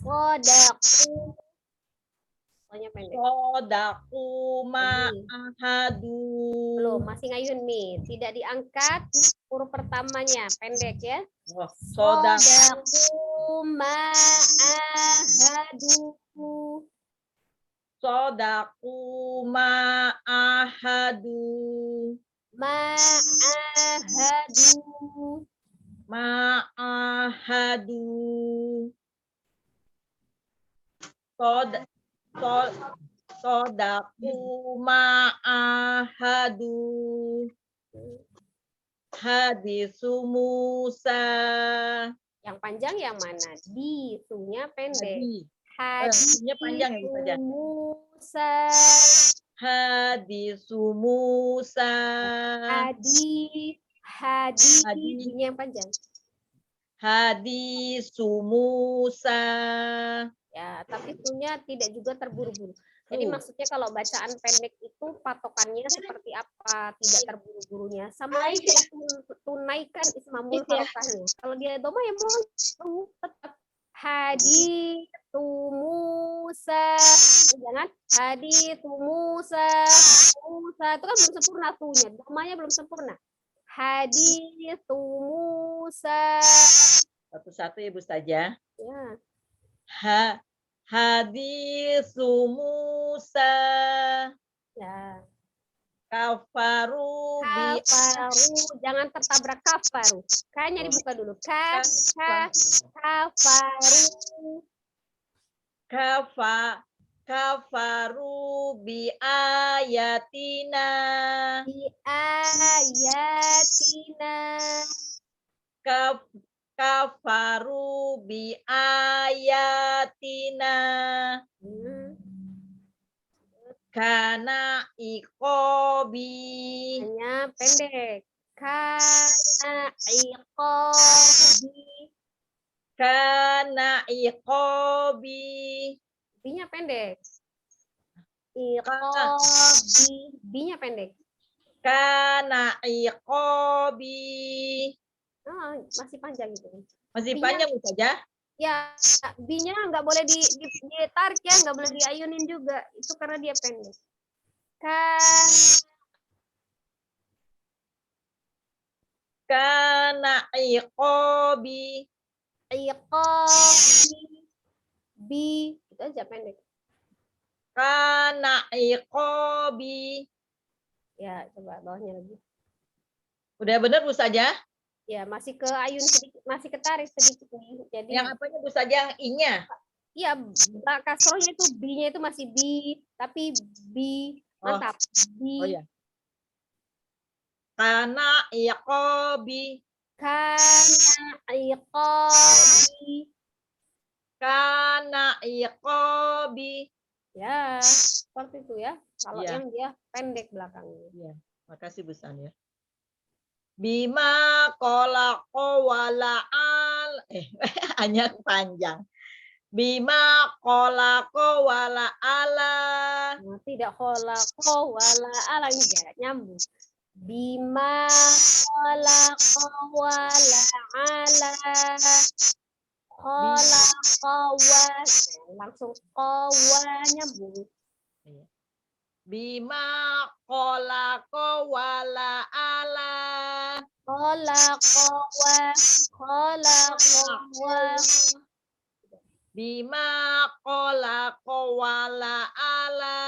S2: Sodaku. Soalnya pendek.
S6: Sodaku ma'ahadu.
S2: Belum, masih ngayun nih. Tidak diangkat huruf pertamanya, pendek ya.
S6: Sodaku.
S2: Sodaku ma'ahadu.
S6: Sodaku ma'ahadu.
S2: Ma'ahadu.
S6: Ma'ahadu. Sodaku ma'ahadu. Hadisu Musa.
S2: Yang panjang yang mana? Di, sunya pendek.
S6: Hadinya panjang ya, Bu Saja?
S2: Musa.
S6: Hadisu Musa.
S2: Hadi. Ini yang panjang.
S6: Hadisu Musa.
S2: Ya, tapi sunya tidak juga terburu-buru. Jadi maksudnya kalau bacaan pendek itu patokannya seperti apa? Tidak terburu-burunya. Sama aja tunaikan ismamul harokahnya. Kalau dia doma ya mau tetap hadi Musa. Jangan hadi Musa. Musa itu kan belum sempurna tunya. Domanya belum sempurna. Hadi Musa.
S6: Satu-satu ya, Bu Saja.
S2: Ya.
S6: Hadisu Musa.
S2: Ya.
S6: Kafaru bi
S2: Kafaru, jangan tertabrak kafaru. Kayaknya dibuka dulu. Kafaru.
S6: Kafaru bi ayatina.
S2: Bi ayatina.
S6: Kafaru bi ayatina. Kana iqobi.
S2: Hanya pendek. Kana iqobi.
S6: Kana iqobi.
S2: B-nya pendek. Iqobi. B-nya pendek.
S6: Kana iqobi.
S2: Oh, masih panjang itu.
S6: Masih
S2: B-nya
S6: panjang Bu Saja?
S2: Ya, B-nya nggak boleh ditarik ya, nggak boleh diayunin juga. Itu karena dia pendek.
S6: Kana iqobi.
S2: Iqobi. B, itu aja pendek.
S6: Kana iqobi.
S2: Ya, coba bawahnya lagi.
S6: Udah benar Bu Saja?
S2: Ya, masih ke ayun sedikit, masih ketarik sedikit nih. Jadi
S6: Yang apanya Bu Saja? Yang I-nya?
S2: iya, kasrohnya itu B-nya itu masih B, tapi B mantap. B.
S6: Oh ya. Kana iqobi.
S2: Kana iqobi.
S6: Kana iqobi.
S2: Ya, seperti itu ya. Kalau
S6: Iya.
S2: yang dia pendek belakangnya.
S6: Iya, makasih Bu San ya. Bima kolako wala'al. Hanya panjang. Bima kolako wala'ala.
S2: Nah, tidak kholaqo wala ala ini enggak nyambung. Bima kholaqo wala ala. Kholaqo wa langsung qawa nyambung.
S6: Bima kolako wala'ala.
S2: khalaqa wa
S6: Bima khalaqa wala ala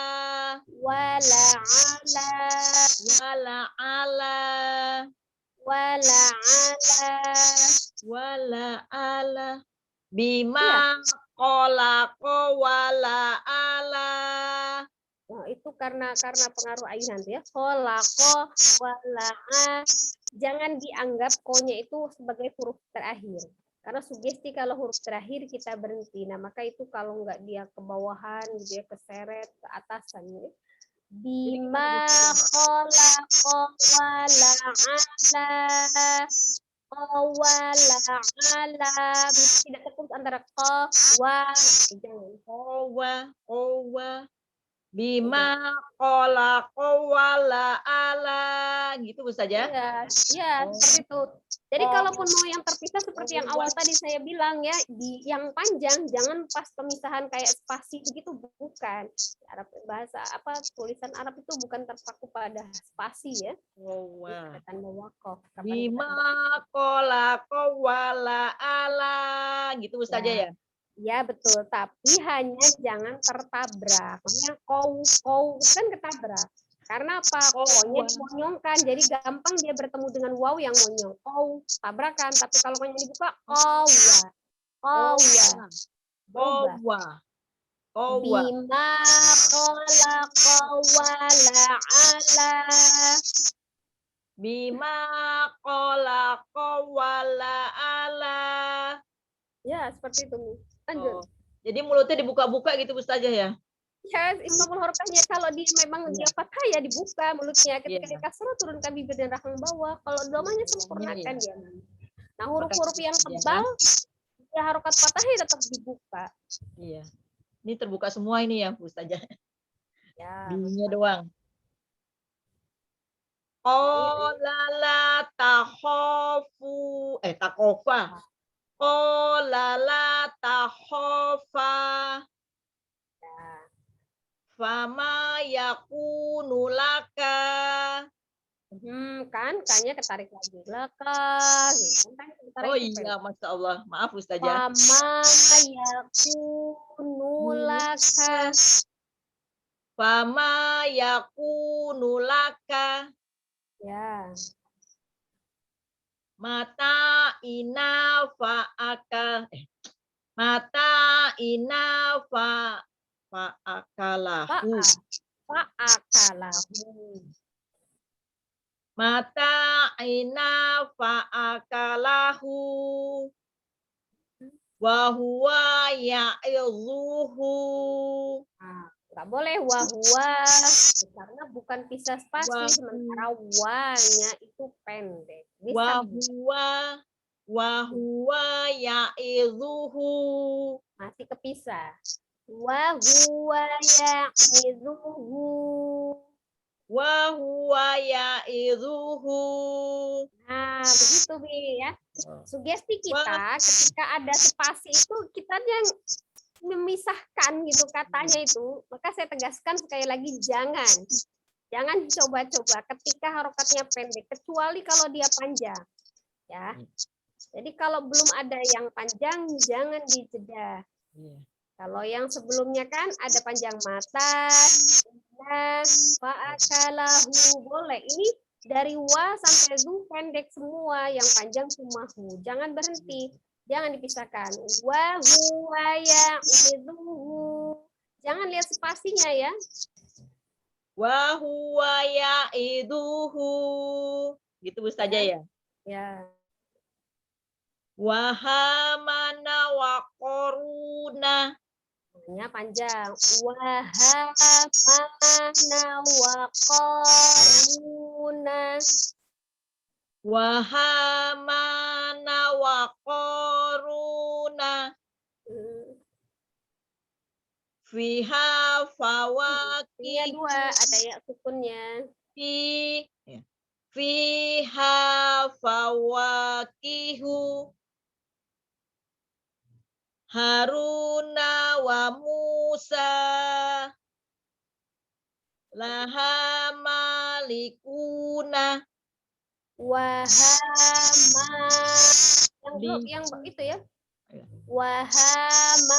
S2: wala ala
S6: wala ala
S2: wala ala.
S6: wala ala. Bima khalaqa wala ala.
S2: Nah, itu karena pengaruh ayunan ya. Khalaqa wala jangan dianggap ko-nya itu sebagai huruf terakhir. Karena sugesti kalau huruf terakhir kita berhenti. Nah, maka itu kalau nggak dia ke bawahan, gitu ya, keseret, ke atasan. Ya. Bima khalaqa wala ala wala ala. Tidak terputus antara ko, wa. Jangan.
S6: Kowa. Bima khalaqa wala ala. Gitu Bu saja.
S2: Ya, ya seperti itu. Jadi kalaupun mau yang terpisah seperti yang awal tadi saya bilang ya, di yang panjang jangan pas pemisahan kayak spasi begitu, bukan. Arab bahasa apa tulisan Arab itu bukan terpaku pada spasi ya.
S6: Kowa.
S2: Tanda wakaf.
S6: Bima khalaqa wala ala. Gitu Bu saja ya.
S2: Ya betul, tapi hanya jangan tertabrak. Maksudnya kau kan ketabrak. Karena apa? Ko-nya dimonyongkan, jadi gampang dia bertemu dengan waw yang monyong. Kau tabrakan, tapi kalau ko-nya dibuka, kowa. Bima khalaqa wala ala.
S6: Bima khalaqa wala ala.
S2: Ya, seperti itu. Lanjut.
S6: Jadi mulutnya dibuka-buka gitu Bu Ustazah ya.
S2: Ya, ismul hurufnya kalau memang dia fathah ya dibuka mulutnya. Ketika dia kasrah turunkan bibir dan rahang bawah. Kalau domanya sempurnakan dia. Nah, huruf-huruf yang tebal ya harokat fathahnya tetap dibuka.
S6: Iya. Ini terbuka semua ini ya Bu Ustazah.
S2: Ya.
S6: Bininya doang. Qala la takhafu takofa. Qala la takhafa. Fama yakunu laka.
S2: Kan kayaknya ketarik lagi. Laka. Gitu. Kan ketarik
S6: Oh
S2: gitu.
S6: iya, Masya Allah. Maaf Ustazah.
S2: Fama yakunu laka.
S6: Fama yakunu laka.
S2: Ya.
S6: Mata ina fa'aka. Mata ina fa'akalahu.
S2: Fa'akalahu.
S6: Mata ina fa'akalahu. Wahuwa ya'idhuhu.
S2: Nggak boleh wahwa karena bukan pisah spasi, sementara wanya itu pendek. Bisa
S6: Wahuwa ya'idhuhu.
S2: masih kepisah. Wahuwa ya'idhuhu.
S6: Wahuwa ya'idhuhu.
S2: Nah, begitu Bi ya. Sugesti kita ketika ada spasi itu kita yang memisahkan gitu katanya itu, maka saya tegaskan sekali lagi jangan coba-coba ketika harokatnya pendek, kecuali kalau dia panjang ya. Jadi kalau belum ada yang panjang jangan dijeda. Kalau yang sebelumnya kan ada panjang mata, fa'akalahu boleh. Ini dari wa sampai zu pendek semua, yang panjang cuma hu. Jangan berhenti. Jangan dipisahkan. Wa huwa ya'idhuhu. Jangan lihat spasinya ya.
S6: Wa huwa ya'idhuhu. Gitu Bu saja ya.
S2: Ya.
S6: Wa hamana wa qaruna.
S2: Namanya panjang. Wa hamana wa qaruna.
S6: Wa hamana wa qaruna. Fiha fawakih.
S2: Dua, ada ya sukunnya.
S6: Fiha fawakihu. Haruna wa Musa. Laha malikuna.
S2: Wahama. Yang itu ya.
S6: Ayo.
S2: Wahama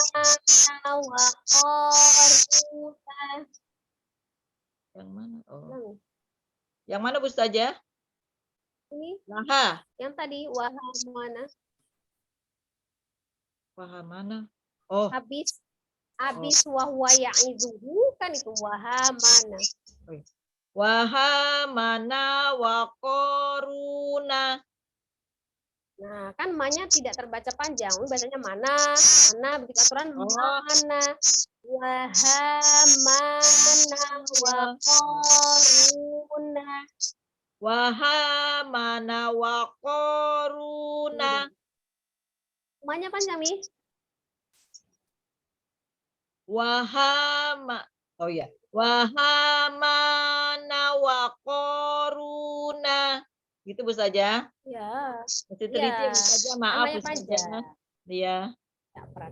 S2: wa qaruna.
S6: Yang mana? Oh.
S2: Yang
S6: Yang mana Bu Ustazah?
S2: ini
S6: Laha.
S2: yang tadi wahamana.
S6: Waham mana? Oh,
S2: Habis wahwa ya'izuhu kan itu wahamana.
S6: wahamana wa qaruna.
S2: Nah, kan ma-nya tidak terbaca panjang. Ini bacanya mana begitu aturan
S6: Oh.
S2: mana. Wahamana wa qaruna.
S6: Wahamana wa qaruna.
S2: Ma-nya panjang nih.
S6: Wahama. Oh ya. Wahamana wa qaruna. Gitu Bu Ustazah.
S2: Ya.
S6: Masih teliti ya Bu Ustazah. Maaf
S2: Namanya
S6: Bu
S2: panjang.
S6: Ustazah. Iya.
S2: Ya, peran.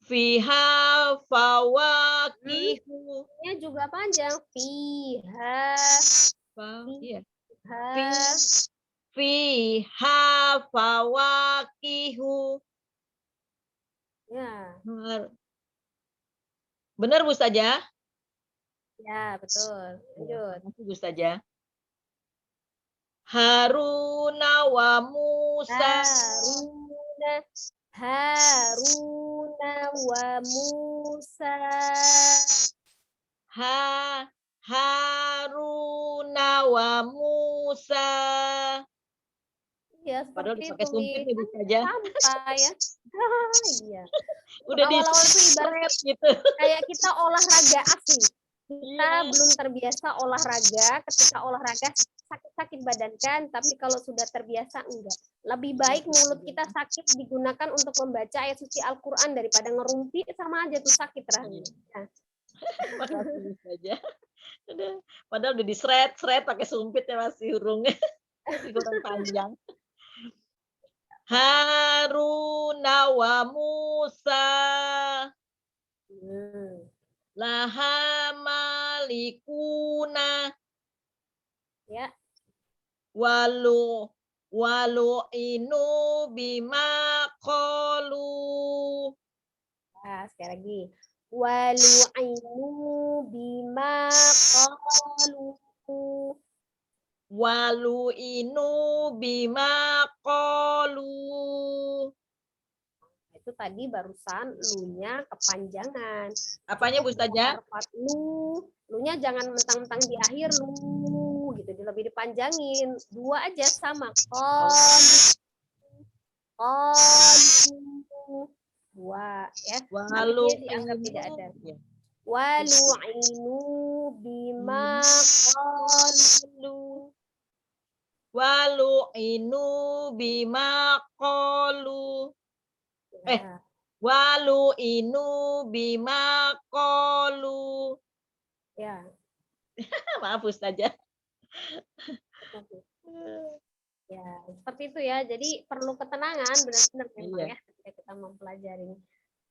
S6: Fiha fawakihu.
S2: Nya juga panjang. Fiha.
S6: Iya.
S2: Ha.
S6: Fiha fawakihu.
S2: Ya.
S6: Benar Bu Ustazah?
S2: Ya, betul. Lanjut.
S6: Terima kasih Bu Ustazah. Haruna wa Musa.
S2: Haruna wa Musa.
S6: Haruna wa Musa.
S2: Ya,
S6: Padahal
S2: seperti
S6: pakai
S2: itu.
S6: sumpit nih Bu Ustazah.
S2: Sampai ya. Iya.
S6: Udah di
S2: Awal-awal itu ibarat
S6: gitu.
S2: kayak kita olahraga asli. Kita
S6: Iya.
S2: belum terbiasa olahraga, ketika olahraga sakit-sakit badan kan, tapi kalau sudah terbiasa enggak. Lebih baik mulut kita sakit digunakan untuk membaca ayat suci Al-Qur'an daripada ngerumpi, sama aja tuh sakit rahangnya. Nah,
S6: Makasih Bu Ustazah. Padahal udah diseret-seret pakai sumpit ya masih hurungnya. Kurang panjang. Haruna wa Musa. Laha malikuna.
S2: ya.
S6: Walu inu bima qalu.
S2: Nah, sekali lagi. Walu'inu bima qalu.
S6: Walu inu bima qalu.
S2: Itu tadi barusan lu-nya kepanjangan.
S6: Apanya Bu Ustazah?
S2: Harfat lu-nya jangan mentang-mentang di akhir lu gitu, lebih dipanjangin. Dua aja sama. Qalu. Dua ya.
S6: Walu
S2: Alifnya dianggap tidak ada.
S6: Ya.
S2: Walu'inu bima qalu.
S6: Walu inu bima qalu.
S2: Ya.
S6: Walu inu bima qalu.
S2: Ya.
S6: Maaf Ustazah.
S2: Ya, seperti itu ya. Jadi perlu ketenangan benar-benar memang
S6: Iya.
S2: ya ketika kita mempelajari.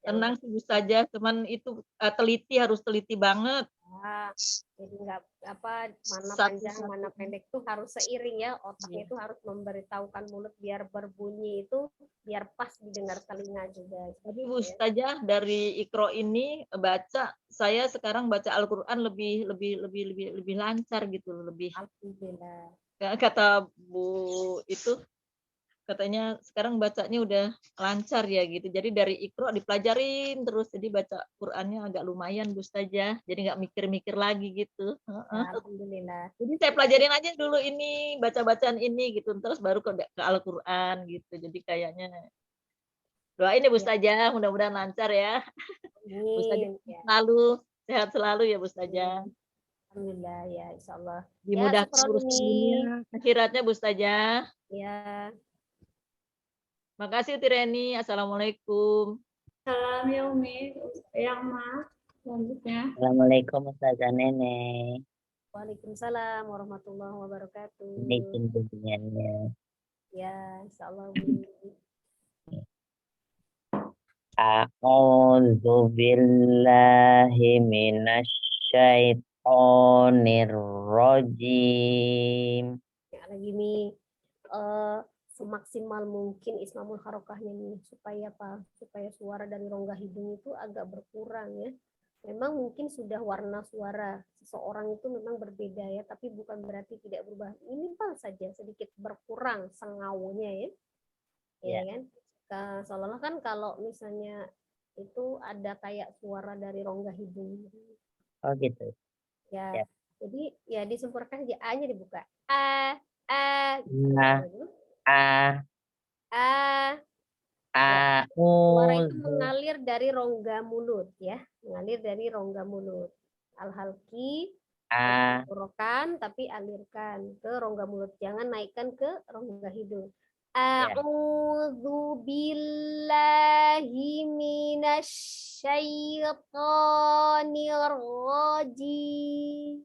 S6: Tenang sih Ustazah, cuman itu teliti, harus teliti banget.
S2: Ya, jadi nggak apa mana
S6: Satu-satu.
S2: panjang mana pendek tuh harus seiring ya, otaknya itu harus memberitahukan mulut biar berbunyi itu biar pas didengar telinga juga.
S6: Tapi Bu Ustazah, dari Iqra ini baca, saya sekarang baca Al-Qur'an lebih lancar gitu, lebih.
S2: Alhamdulillah.
S6: Kata Bu itu katanya sekarang bacanya udah lancar ya gitu. Jadi dari Iqra dipelajarin terus, jadi baca Qur'annya agak lumayan Bu Ustazah. Jadi nggak mikir-mikir lagi gitu.
S2: Ya, alhamdulillah.
S6: Jadi saya pelajarin aja dulu ini, baca-bacaan ini gitu, terus baru ke Al-Qur'an gitu. Jadi kayaknya doain ya Bu Ustazah, mudah-mudahan lancar ya. Bu Ustazah
S2: Ya.
S6: selalu sehat selalu ya Bu Ustazah.
S2: Alhamdulillah ya, insyaallah.
S6: Dimudahkan
S2: syukron
S6: urusan
S2: Umi.
S6: dunia akhiratnya Bu Ustazah.
S2: Ya.
S6: Makasih Tireni. Assalamualaikum.
S1: Salam ya Umi. Yang Ma. Selanjutnya.
S7: Assalamualaikum Ustazah Nenek.
S2: Waalaikumsalam warahmatullahi wabarakatuh.
S7: Ini bimbingannya.
S2: Ya, insyaallah Umi.
S7: A'udzu billahi minasyaitonir rajim.
S2: Tanya lagi nih, semaksimal mungkin ismamul harokahnya nih supaya apa? Supaya suara dari rongga hidung itu agak berkurang ya. Memang mungkin sudah warna suara seseorang itu memang berbeda ya, tapi bukan berarti tidak berubah. Minimal saja sedikit berkurang sengawnya ya. Ya kan? Seolah-olah kan kalau misalnya itu ada kayak suara dari rongga hidung.
S7: Oh gitu.
S2: Ya.
S7: Ya.
S2: Jadi ya disempurnakan aja A-nya dibuka.
S7: Nah,
S2: Suara itu
S7: A'udzu.
S2: mengalir dari rongga mulut ya, mengalir dari rongga mulut. Al-halqi tenggorokan tapi alirkan ke rongga mulut, jangan naikkan ke rongga hidung. A'udzu billahi minasyaitonir rajim.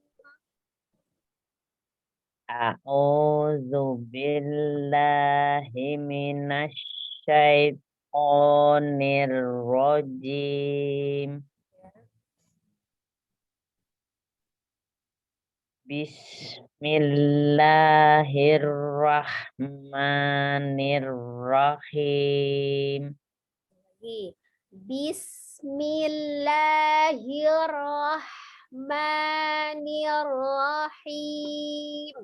S7: A'udzu billahi minasyaitonir rajim. Bismillahirrahmanirrahim.
S2: Bismillahirrahmanirrahim.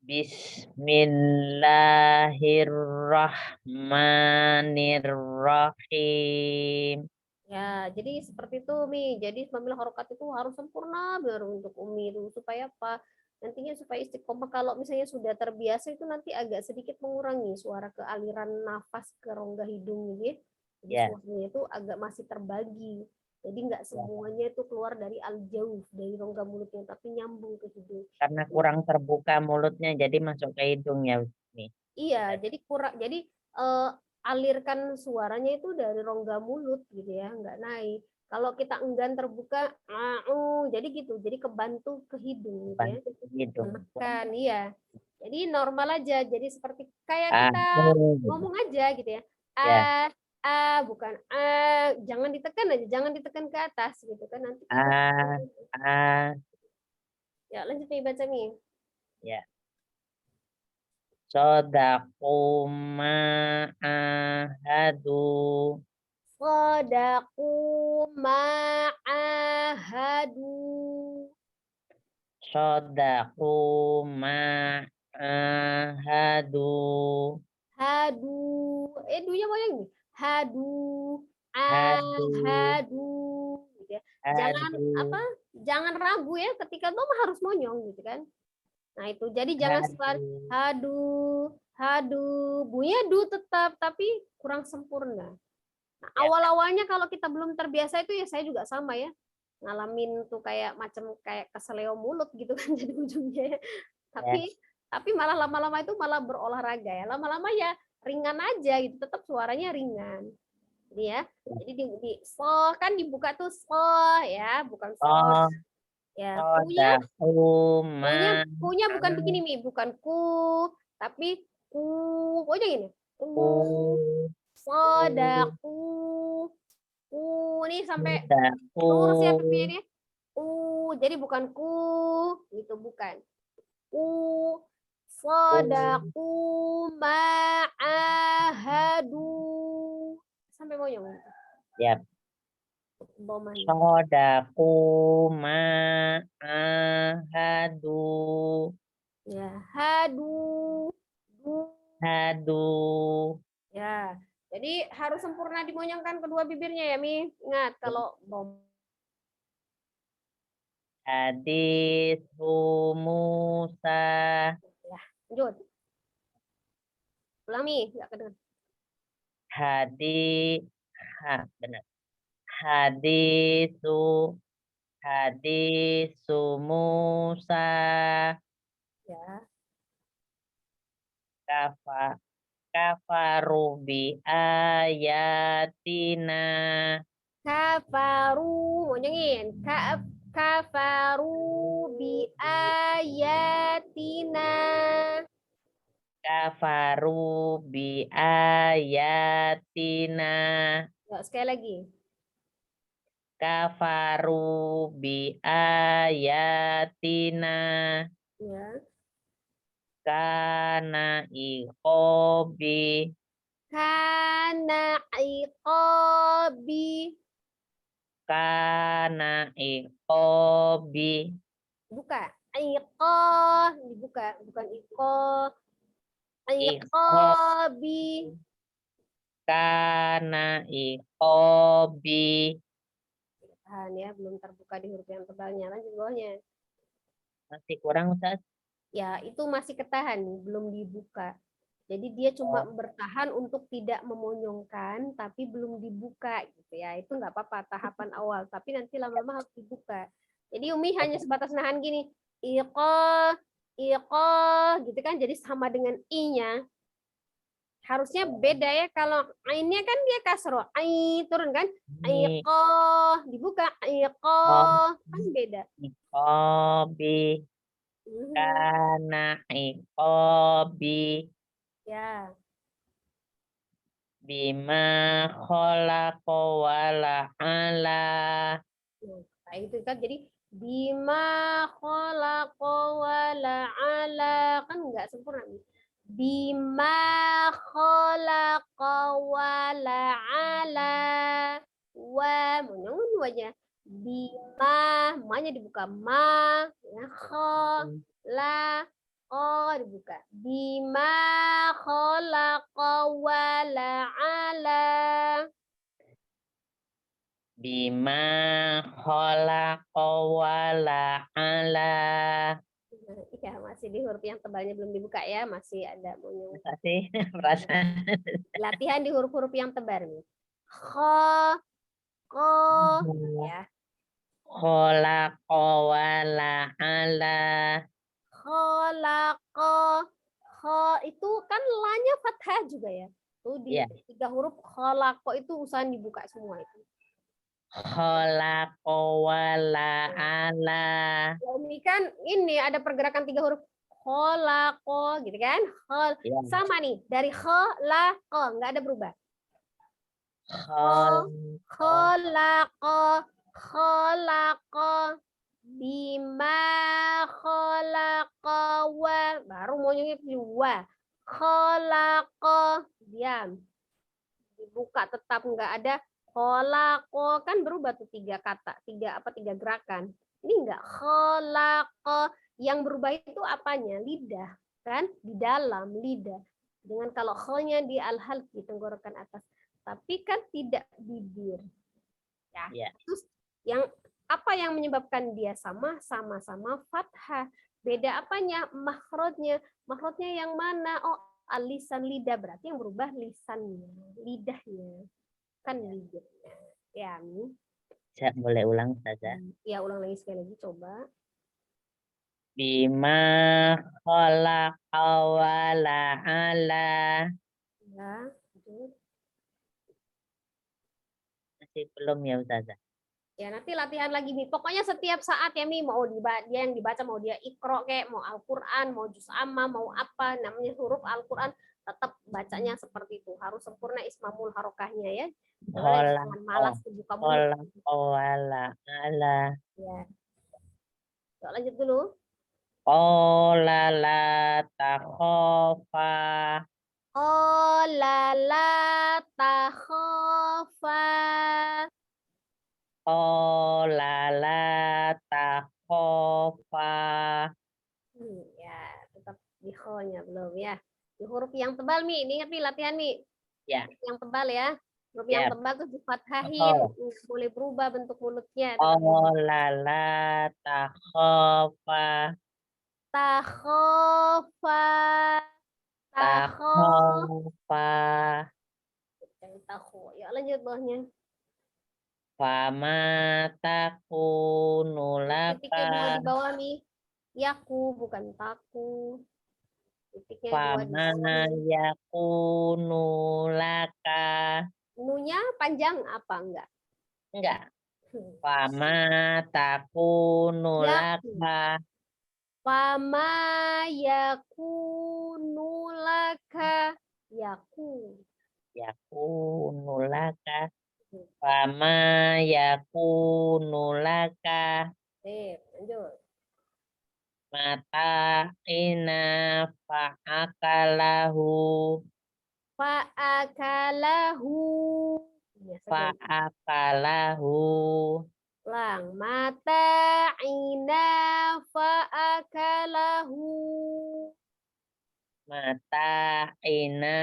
S7: Bismillahirrahmanirrahim.
S2: Ya, jadi seperti itu Mi. Jadi pemilah harokat itu harus sempurna benar untuk Umi itu supaya apa? Nantinya supaya istiqomah, kalau misalnya sudah terbiasa itu nanti agak sedikit mengurangi suara ke aliran nafas ke rongga hidung gitu ya. Jadi suaranya itu agak masih terbagi. Jadi nggak semuanya itu keluar dari al-jauh, dari rongga mulutnya, tapi nyambung ke hidung.
S7: Karena kurang terbuka mulutnya jadi masuk ke hidung ya Umi.
S2: Iya, jadi kurang, jadi alirkan suaranya itu dari rongga mulut gitu ya, nggak naik. Kalau kita enggan terbuka, jadi gitu, jadi kebantu ke hidung gitu ya. Menekan, iya. Jadi normal aja, jadi seperti kayak kita ngomong aja gitu ya. Bukan jangan ditekan aja, jangan ditekan ke atas gitu kan nanti. Ya lanjut nih baca nih.
S7: Ya. Shadaqu ma'ahadu.
S2: Shadaqu ma'ahadu.
S7: Shadaqu ma'ahadu.
S2: Hadu. Dunya mau yang ini. Hadu. Hadu. Gitu ya. Jangan apa? Jangan ragu ya ketika doma harus monyong gitu kan. Nah itu jadi jangan sekali hadu, hadu, bunyinya du tetap tapi kurang sempurna. Nah, awal-awalnya kalau kita belum terbiasa itu ya saya juga sama ya ngalamin tuh kayak macam kayak keseleo mulut gitu kan jadi ujungnya ya. Tapi malah lama-lama itu malah berolahraga ya, lama-lama ya ringan aja gitu, tetap suaranya ringan. Jadi ya, jadi di so kan dibuka tuh so ya, bukan so. Ya, kunya bukan begini Mi, bukan ku, tapi ku, pokoknya gini. Ku, sodaku, ku, nih sampai lurus ya pipinya. Jadi bukan ku, gitu bukan. Ku, sodaku ma'ahadu. Sampai monyong.
S7: Yap. Shadaqu ma'ahadu.
S2: Ya, hadu.
S7: Hadu.
S2: Ya, jadi harus sempurna dimonyongkan kedua bibirnya ya, Mi. Ingat kalau bom.
S7: Hadithu Musa.
S2: Ya, lanjut. Ulang, Mi. Nggak kedengar.
S7: Benar. Hadithu Musa.
S2: Ya.
S7: Kafaru bi ayatina.
S2: Kafaru, monyongin. Kafaru bi ayatina.
S7: Kafaru bi ayatina.
S2: Ya, sekali lagi.
S7: Kafaru bi ayatina.
S2: Ya.
S7: Kana iqobi.
S2: Kana iqobi.
S7: Kana iqobi.
S2: Buka. Iqoh. Dibuka. Bukan iqoh. Iqobi.
S7: Kana iqobi.
S2: Tahan ya, belum terbuka di huruf yang tebalnya. Lanjut bawahnya.
S7: Masih kurang, Ustaz?
S2: Ya, itu masih ketahan nih, belum dibuka. Jadi dia cuma bertahan untuk tidak memonyongkan, tapi belum dibuka gitu ya. Itu nggak apa-apa tahapan awal, tapi nanti lama-lama harus dibuka. Jadi Umi hanya sebatas nahan gini, iqo, gitu kan. Jadi sama dengan i-nya. Harusnya beda ya, kalau ainnya kan dia kasro, ai turun kan, iqo dibuka, iqo kan beda.
S7: Iqobi. Kana iqobi.
S2: Ya,
S7: Bima khalaqa wala ala.
S2: nah itu kan jadi bima khalaqa wala ala kan nggak sempurna nih. Bima khalaqa wala ala wa menyangun wajah bima ma-nya dibuka ma ya la dibuka bima khalaqa wala ala.
S7: Bima khalaqa wala ala.
S2: Ya, masih di huruf yang tebalnya belum dibuka ya, masih ada monyong.
S7: Masa sih perasaan.
S2: Latihan di huruf-huruf yang tebal nih. Kho, ko, ya.
S7: Khalaqa wala ala.
S2: Kholako, kho itu kan lanya fathah juga ya. Tuh di
S7: Iya.
S2: 3 huruf kholako itu usahain dibuka semua itu.
S7: Khalaqa wala ala.
S2: Ini kan ini ada pergerakan 3 huruf kholako gitu kan.
S7: Iya.
S2: Sama nih dari kholako nggak ada berubah. Kholako, kholako, bima khalaqa wa baru monyongnya wa khalaqa diam dibuka tetap nggak ada khalaqa kan berubah tuh 3 kata 3 gerakan ini enggak khalaqa yang berubah itu apanya lidah kan di dalam lidah dengan kalau kho-nya di al-halqi tenggorokan atas tapi kan tidak bibir ya.
S7: Iya.
S2: Terus yang apa yang menyebabkan dia sama-sama fathah beda apanya makhrajnya yang mana oh lisan lidah berarti yang berubah lisannya lidahnya kan lidahnya ya
S7: Bisa boleh ulang saja.
S2: ya ulang lagi sekali lagi coba
S7: Bima khalaqa wala ala.
S2: ya lanjut.
S7: Masih belum ya Ustazah?
S2: Ya nanti latihan lagi nih. Pokoknya setiap saat ya Mi mau dia yang dibaca mau dia Iqra kayak mau Al-Qur'an, mau juz amma, mau apa namanya huruf Al-Qur'an tetap bacanya seperti itu. Harus sempurna ismamul harokahnya ya. Jangan malas buka mulut.
S7: Khalaqa wala ala.
S2: Ya. Yuk, lanjut dulu.
S7: Qala la takhafa.
S2: Qala la takhafa.
S7: Qala la takhafa.
S2: Ya, tetap di kho-nya belum ya. Di huruf yang tebal Mi, ini ingat nih latihan nih.
S7: Ya.
S2: Yang tebal ya. Huruf yang tebal tuh difathahin, boleh berubah bentuk mulutnya.
S7: Qala la takhafa.
S2: Takhafa.
S7: Takhafa.
S2: Takho. Ya lanjut bawahnya.
S7: Fama takunu
S2: Titiknya 2
S7: laka.
S2: di bawah nih. Yaku bukan taku. Titiknya 2 di
S7: Fama
S2: bawah.
S7: yakunu laka.
S2: Nunya panjang apa enggak?
S7: Enggak. Fama takunu laka.
S2: Fama yakunu laka. Yaku.
S7: Yakunu laka. Fama yakunu laka.
S2: Lanjut.
S7: mata'ina fa'akalahu
S2: Fa'akalahu. Ya, saya
S7: fa'akalahu
S2: ulang. Mata'ina fa'akalahu.
S7: mata'ina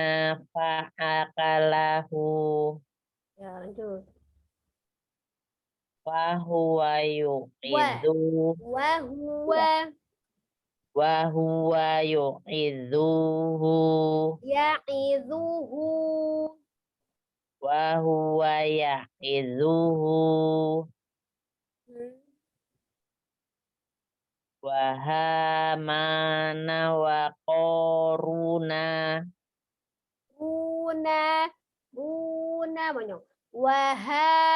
S7: fa'akalahu
S2: Ya, lanjut.
S7: wahuwa yuqidhu
S2: Wahuwa
S7: yuqidhuhu
S2: ya'idhuhu.
S7: wahuwa ya'idhuhu wa hamana wa qaruna
S2: Buna banyak. Wahamana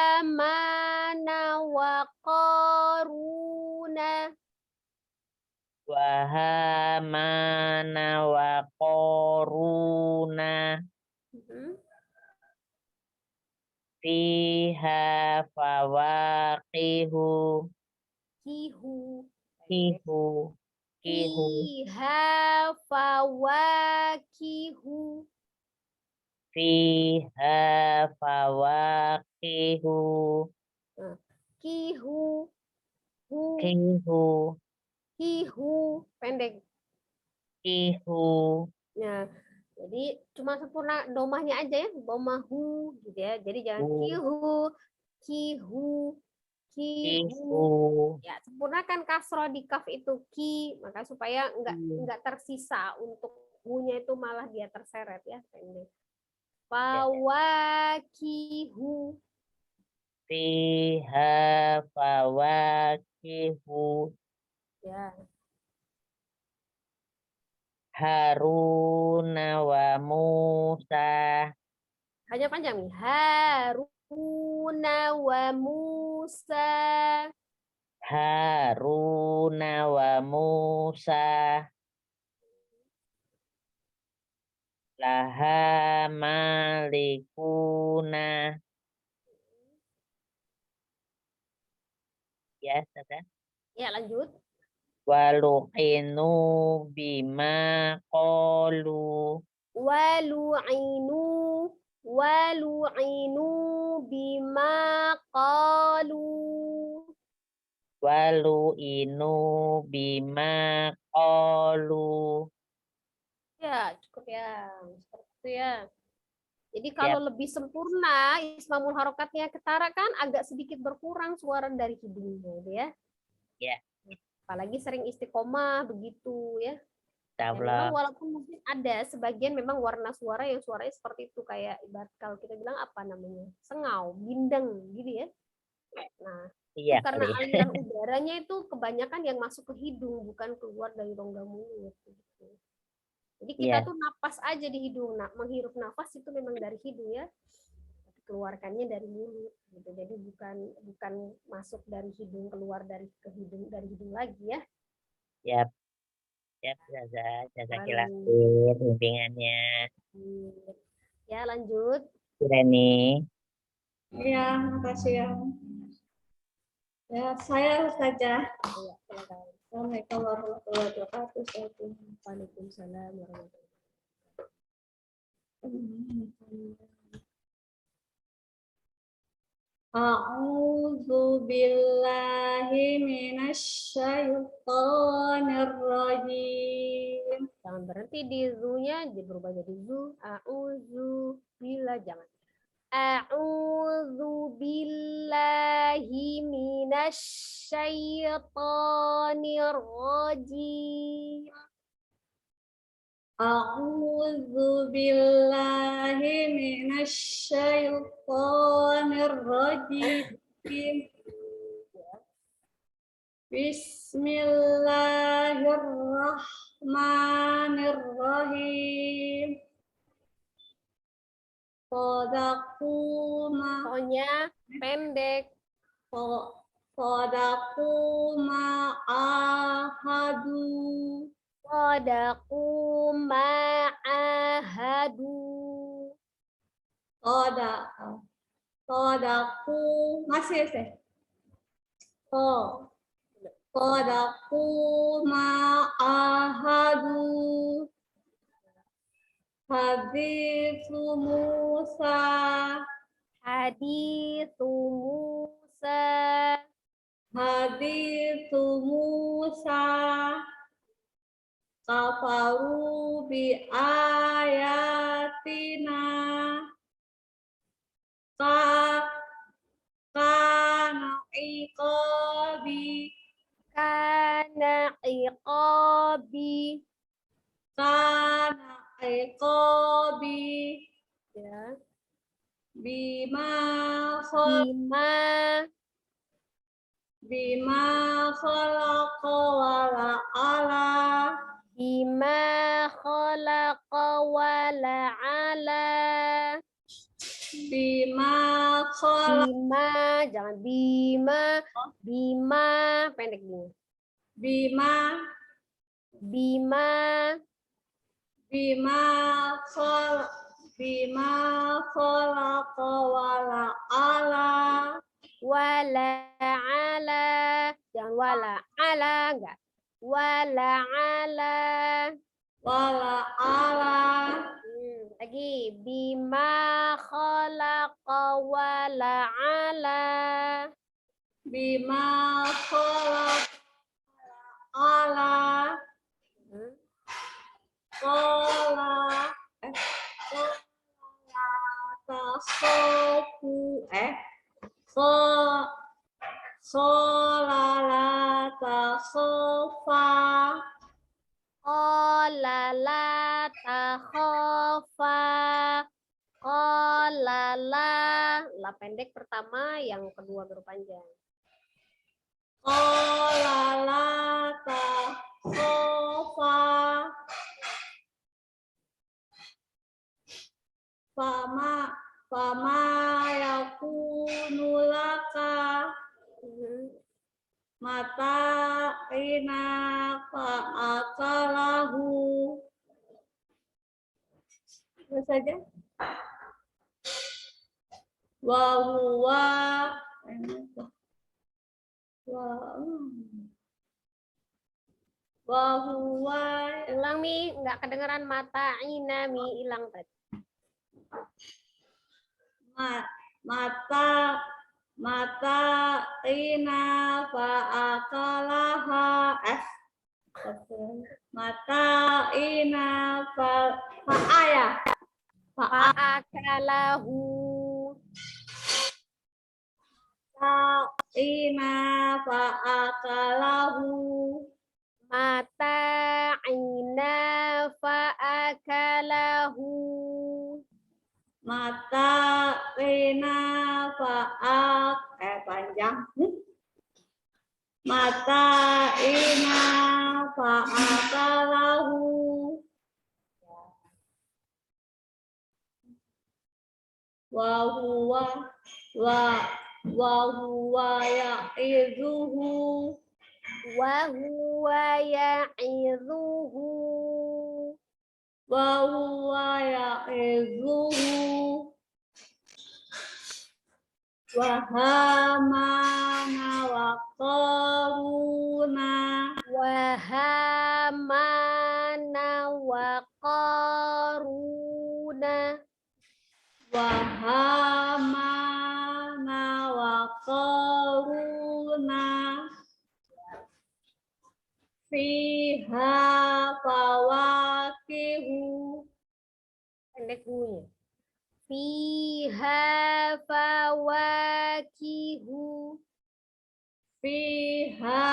S2: wa qaruna.
S7: wa hamana wa qaruna fiha fawaqihu
S2: Kihu.
S7: kihu kihu
S2: Fiha fawakihu.
S7: fiha fawaqihu
S2: Kihu.
S7: kihu
S2: Kihu. Pendek.
S7: kihu
S2: Nah, jadi cuma sempurna domahnya aja ya, domahu gitu ya. Jadi jangan kihu, kihu, kihu.
S7: kihu
S2: Ya, sempurnakan kasroh di kaf itu ki, maka supaya enggak tersisa untuk hu-nya itu malah dia terseret ya, pendek. Fawakihu.
S7: fiha fawaqihu
S2: Ya.
S7: Haruna wa Musa
S2: Hanya panjang nih. Haruna wa Musa.
S7: Haruna wa Musa laha malikuna ya sudah
S2: Ya, lanjut.
S7: walu'inu bima qalu
S2: Walu'inu bima qalu.
S7: walu'inu bima qalu
S2: Ya, cukup ya. Seperti itu ya. Jadi kalau lebih sempurna ismamul harokatnya ketara kan agak sedikit berkurang suara dari hidungnya gitu ya.
S7: Ya.
S2: Apalagi sering istiqomah begitu ya. Ya, memang
S7: Allah
S2: walaupun mungkin ada sebagian memang warna suara yang suaranya seperti itu kayak ibarat kalau kita bilang apa namanya? Sengau, bindeng gitu ya. Nah,
S7: iya
S2: itu karena
S7: kali.
S2: aliran udaranya itu kebanyakan yang masuk ke hidung bukan keluar dari rongga mulut gitu. Jadi kita tuh napas aja di hidung. Nah, menghirup nafas itu memang dari hidung ya. Tapi keluarkannya dari mulut gitu. Jadi bukan masuk dari hidung keluar dari ke hidung dari hidung lagi ya.
S7: Yap. Yap, jazakillah
S2: Baru.
S7: khair bimbingannya.
S2: Ya, lanjut.
S7: Reni.
S1: Ya, makasih ya. Ya, saya Ustazah.
S2: Ya, silakan.
S1: Assalamualaikum warahmatullahi wabarakatuh.
S2: Waalaikumsalam warahmatullahi
S1: A'udzu billahi minasyaitonir rajim.
S2: Jangan berhenti di zu-nya, berubah jadi zu. A'udzu billah, jangan. A'udzu billahi minasyaitonir rajim.
S1: A'udzu billahi minasyaitonir rajim. Bismillahirrahmanirrahim.
S2: Pokoknya pendek.
S1: Sadaku ma'ahadu.
S2: Sadaku ma'ahadu.
S1: Sadaku masih sih. Sadaku ma'ahadu. Hadithu Musa.
S2: Hadithu Musa.
S1: Hadithu Musa. Kafaru bi ayatina. Kana iqabi.
S2: Kana iqabi.
S1: Kana iqabi.
S2: Ya.
S1: Bima khalaqa wala ala.
S2: Bima khalaqa wala ala.
S1: Bima khalaqa.
S2: Bima, jangan bima pendek gini.
S1: Bima khalaqa wala ala.
S2: Wala ala, jangan wala ala, enggak. Wala ala.
S1: Wala ala.
S2: Lagi bima khalaqa wala ala.
S1: Bima khalaqa ala. Qala takhafu qala la takhafa.
S2: Qala la takhafa. Qala la pendek pertama, yang kedua berpanjang.
S1: Qala la takhafa. Fama yakunu laka mata ina fa'akalahu. Terus saja. Wa huwa
S2: Ulang Mi, nggak kedengeran mata ina Mi, hilang tadi.
S1: mata ina fa'akalaha. Mata ina fa'aya.
S2: Fa'akalahu.
S1: Ina fa'akalahu.
S2: Mata ina fa'akalahu.
S1: Mata ina panjang. Mata ina fa'akalahu. Wa huwa ya'izuhu.
S2: Wa huwa ya'izuhu.
S1: Wa huwa ya'izuhu. Wa hamana wa qaruna.
S2: Wa hamana wa qaruna.
S1: Wa hamana wa qaruna. Fiha fawakihu.
S2: Pendek bunyi. Fiha fawakihu.
S1: Fiha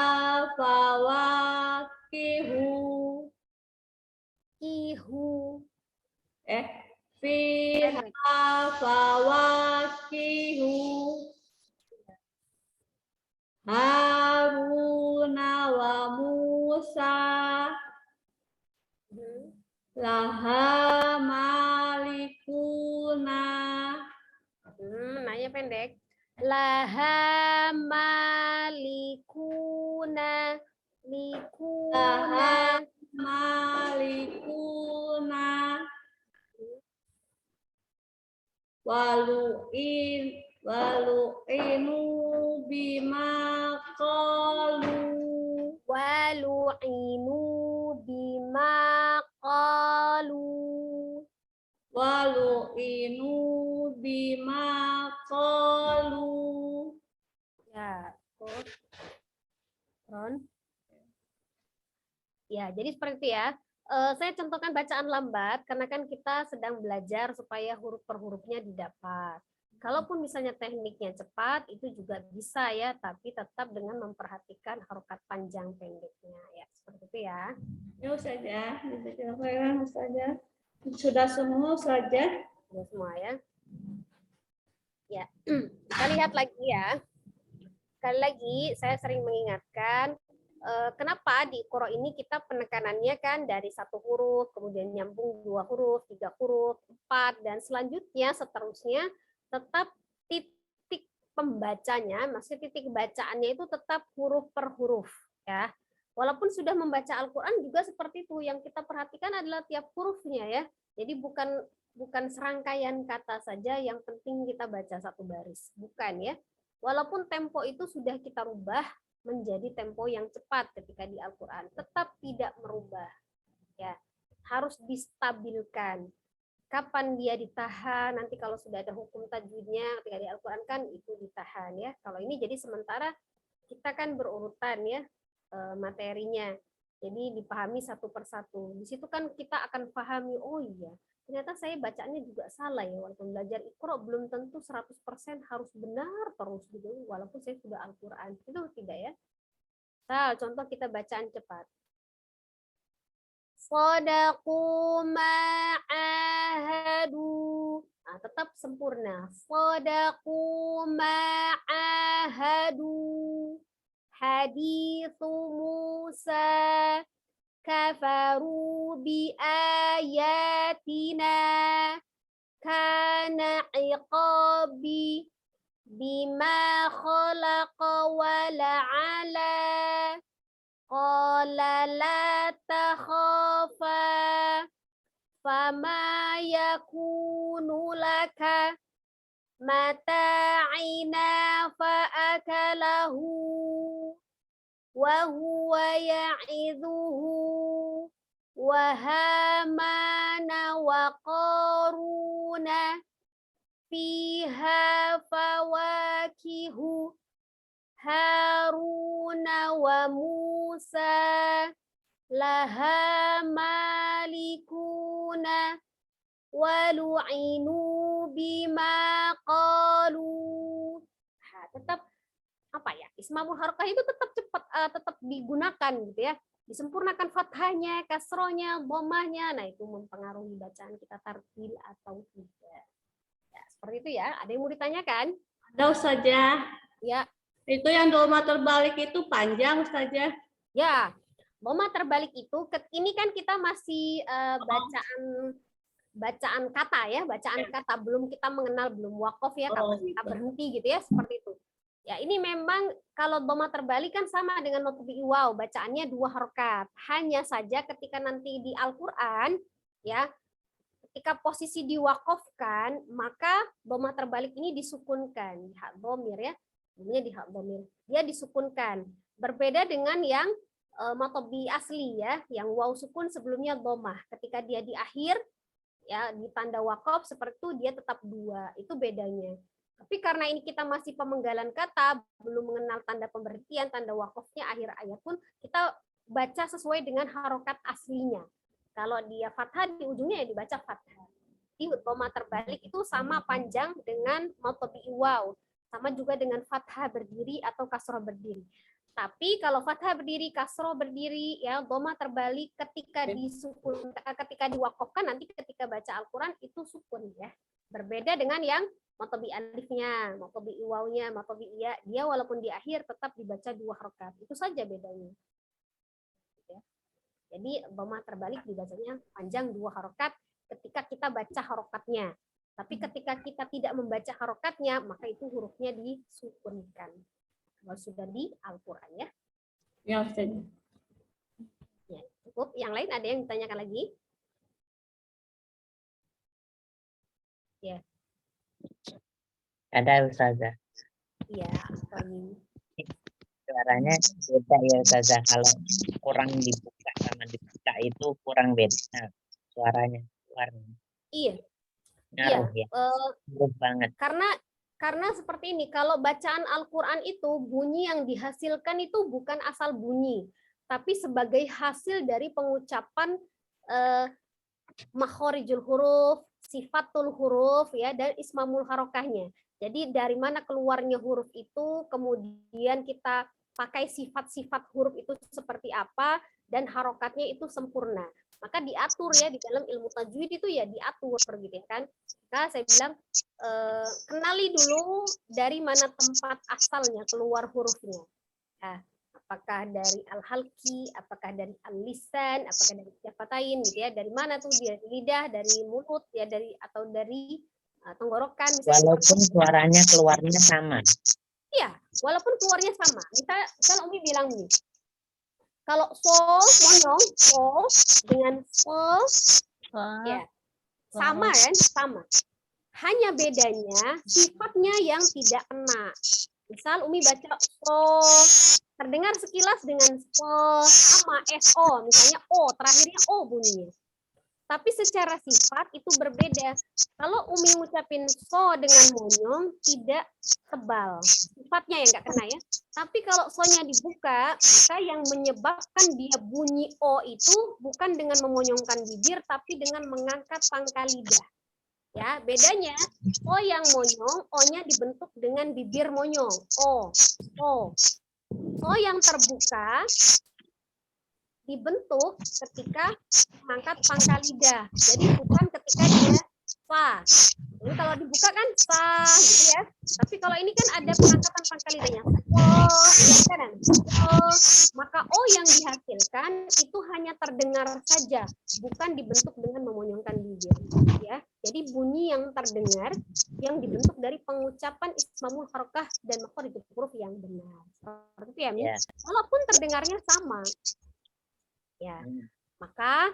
S1: fawakihu.
S2: Ihu.
S1: Fiha fawakihu. Haruna wa Musa. Laha malikuna.
S2: Nanya pendek. Laha malikuna.
S1: Laha malikuna. Walu'inu bima qalu.
S2: walu'inu bima qalu.
S1: Walu'inu bima qalu.
S2: Ya, terus. Ron. Ya, jadi seperti itu ya. Saya contohkan bacaan lambat karena kan kita sedang belajar supaya huruf per hurufnya didapat. Kalaupun misalnya tekniknya cepat itu juga bisa ya, tapi tetap dengan memperhatikan harokat panjang pendeknya ya. Seperti itu ya.
S1: Ya Ustazah, dibacakan Ustazah. Sudah semua Ustazah.
S2: Sudah semua ya. Ya, kita lihat lagi ya. Sekali lagi saya sering mengingatkan kenapa di Iqra ini kita penekanannya kan dari 1 huruf, kemudian nyambung 2 huruf, 3 huruf, 4, dan selanjutnya seterusnya tetap titik pembacanya, maksudnya titik bacaannya itu tetap huruf per huruf ya. Walaupun sudah membaca Al-Quran juga seperti itu, yang kita perhatikan adalah tiap hurufnya ya. Jadi bukan serangkaian kata saja yang penting kita baca 1 baris, bukan ya. Walaupun tempo itu sudah kita rubah menjadi tempo yang cepat ketika di Al-Quran, tetap tidak merubah ya, harus distabilkan. Kapan dia ditahan, nanti kalau sudah ada hukum tajwidnya ketika di Al-Quran kan itu ditahan ya. Kalau ini jadi sementara kita kan berurutan ya materinya, jadi dipahami satu persatu. Di situ kan kita akan pahami, oh iya ternyata saya bacaannya juga salah ya, walaupun belajar Iqra belum tentu 100% harus benar terus gitu, walaupun saya sudah Al-Quran, itu tidak ya. Nah, contoh kita bacaan cepat. Shadaqu ma'ahadu. Nah, tetap sempurna. Shadaqu ma'ahadu. Hadithu Musa. Kafaru bi ayatina. Kana iqabi. Bima khalaqa wa la'ala. Qala la takhafa. Fama yakunu laka. Mata'ina fa'akalahu. Wa huwa ya'idhuhu. Wa hamana wa qaruna. Fiha fawakihu. Haruna wa Musa. Laha malikuna. Walu'inu bima qalu. Nah, tetap apa ya, ismamul harokah itu tetap cepat, tetap digunakan gitu ya, disempurnakan fathahnya, kasrohnya, dhammahnya. Nah itu mempengaruhi bacaan kita tartil atau tidak ya, seperti itu ya. Ada yang mau ditanyakan?
S1: Ada Ustazah.
S2: Ya.
S1: Itu yang doma terbalik itu panjang Ustazah.
S2: Ya, doma terbalik itu ini kan kita masih bacaan kata ya, bacaan kata, belum kita mengenal, belum wakof ya, kalau kita berhenti gitu ya, seperti itu. Ya, ini memang kalau doma terbalik kan sama dengan matbu'i waw, bacaannya 2 harokat. Hanya saja ketika nanti di Al-Qur'an ya, ketika posisi diwakofkan, maka doma terbalik ini disukunkan di hak dhamir ya. Ini di hak dhamir. Dia disukunkan. Berbeda dengan yang matbu'i asli ya, yang waw sukun sebelumnya dhamah. Ketika dia di akhir ya, di tanda wakof seperti itu dia tetap 2. Itu bedanya. Tapi karena ini kita masih pemenggalan kata, belum mengenal tanda pemberhentian, tanda wakofnya, akhir ayat pun kita baca sesuai dengan harokat aslinya. Kalau dia fathah di ujungnya ya dibaca fathah. Di doma terbalik itu sama panjang dengan matbu'i waw, sama juga dengan fathah berdiri atau kasroh berdiri. Tapi kalau fathah berdiri, kasroh berdiri, ya doma terbalik ketika disukun, ketika diwakofkan nanti ketika baca Al-Quran itu sukun ya. Berbeda dengan yang matbu'i alifnya, matbu'i wawnya, matbu'i ya, dia walaupun di akhir tetap dibaca 2 harokat. Itu saja bedanya. Jadi dhamma terbalik dibacanya panjang 2 harokat ketika kita baca harokatnya. Tapi ketika kita tidak membaca harokatnya, maka itu hurufnya disukunkan. Kalau sudah di Al-Quran ya.
S1: Ya Ustazah.
S2: Ya, cukup. Yang lain ada yang ditanyakan lagi? Ya.
S7: Ada Ustazah.
S2: Iya.
S7: suaranya beda ya Ustazah. Kalau kurang dibuka sama dibuka itu kurang beda suaranya. Warna.
S2: Iya,
S7: Ngaruh ya. Ngaruh banget.
S2: Karena seperti ini, kalau bacaan Al-Quran itu bunyi yang dihasilkan itu bukan asal bunyi, tapi sebagai hasil dari pengucapan makhorijul huruf, sifatul huruf, ya, dan ismamul harokahnya. Jadi dari mana keluarnya huruf itu, kemudian kita pakai sifat-sifat huruf itu seperti apa, dan harokatnya itu sempurna. Maka diatur ya di dalam ilmu tajwid itu ya diatur gitu ya kan. Nah, saya bilang kenali dulu dari mana tempat asalnya keluar hurufnya. Nah, apakah dari al-halqi, apakah dari al-lisan, apakah dari syafatain gitu ya. Dari mana tuh dia? Lidah, dari mulut ya, dari atau dari tenggorokan misalnya.
S7: Walaupun suaranya keluarnya sama.
S2: Iya, walaupun keluarnya sama. Misal Umi bilang nih, kalau so monyong, so dengan so ya sama kan, sama. Hanya bedanya sifatnya yang tidak kena. Misal Umi baca so, terdengar sekilas dengan so sama so, misalnya o, terakhirnya o bunyinya. Tapi secara sifat itu berbeda. Kalau Umi ngucapin so dengan monyong tidak tebal, sifatnya yang nggak kena ya. Tapi kalau so-nya dibuka, maka yang menyebabkan dia bunyi o itu bukan dengan memonyongkan bibir, tapi dengan mengangkat pangkal lidah. Ya, bedanya o yang monyong, o-nya dibentuk dengan bibir monyong. O. O yang terbuka dibentuk ketika mengangkat pangkal lidah. Jadi bukan ketika dia fa. Jadi kalau dibuka kan fa gitu ya. Tapi kalau ini kan ada pengangkatan pangkal lidahnya. Maka o yang dihasilkan itu hanya terdengar saja, bukan dibentuk dengan memonyongkan bibir ya. Jadi bunyi yang terdengar yang dibentuk dari pengucapan ismamul harokah dan makhorijul huruf yang benar. Seperti itu ya, Mi. Walaupun terdengarnya sama. Ya, maka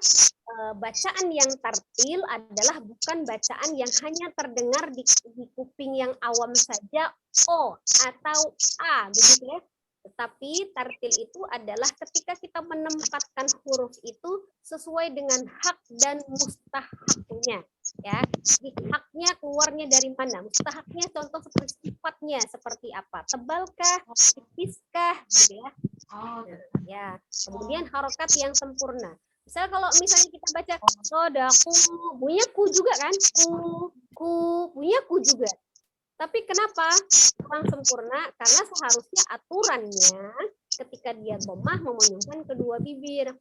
S2: bacaan yang tartil adalah bukan bacaan yang hanya terdengar di kuping yang awam saja o atau a begitu ya. Tetapi tartil itu adalah ketika kita menempatkan huruf itu sesuai dengan hak dan mustahaknya. Ya, jadi haknya keluarnya dari mana? Mustahaknya contoh seperti sifatnya seperti apa? Tebalkah, tipiskah, gitu ya. Ya, kemudian harokat yang sempurna. Misal kalau misalnya kita baca sodaku, bunyinya ku juga kan? Ku, bunyinya ku juga. Tapi kenapa kurang sempurna? Karena seharusnya aturannya ketika dia dhammah memonyongkan kedua bibir.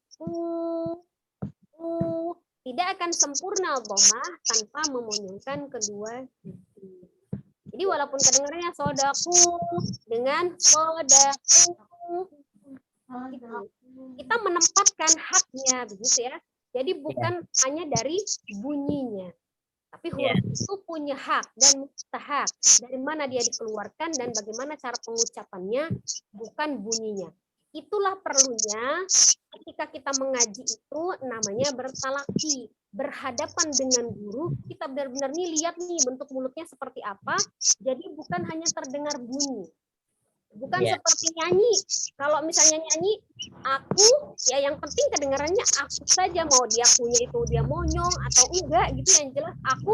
S2: Tidak akan sempurna dhammah tanpa memonyongkan kedua bibir. Jadi walaupun kedengarannya sodaku dengan sodaku, kita menempatkan haknya begitu ya. Jadi bukan hanya dari bunyinya, tapi huruf itu punya hak dan mustahak. Dari mana dia dikeluarkan dan bagaimana cara pengucapannya, bukan bunyinya. Itulah perlunya ketika kita mengaji itu namanya bertalaki, berhadapan dengan guru, kita benar-benar nih lihat nih bentuk mulutnya seperti apa. Jadi bukan hanya terdengar bunyi. Bukan seperti nyanyi. Kalau misalnya nyanyi, aku, ya yang penting kedengarannya aku saja. Mau dia punya itu dia monyong atau enggak gitu. Yang jelas aku,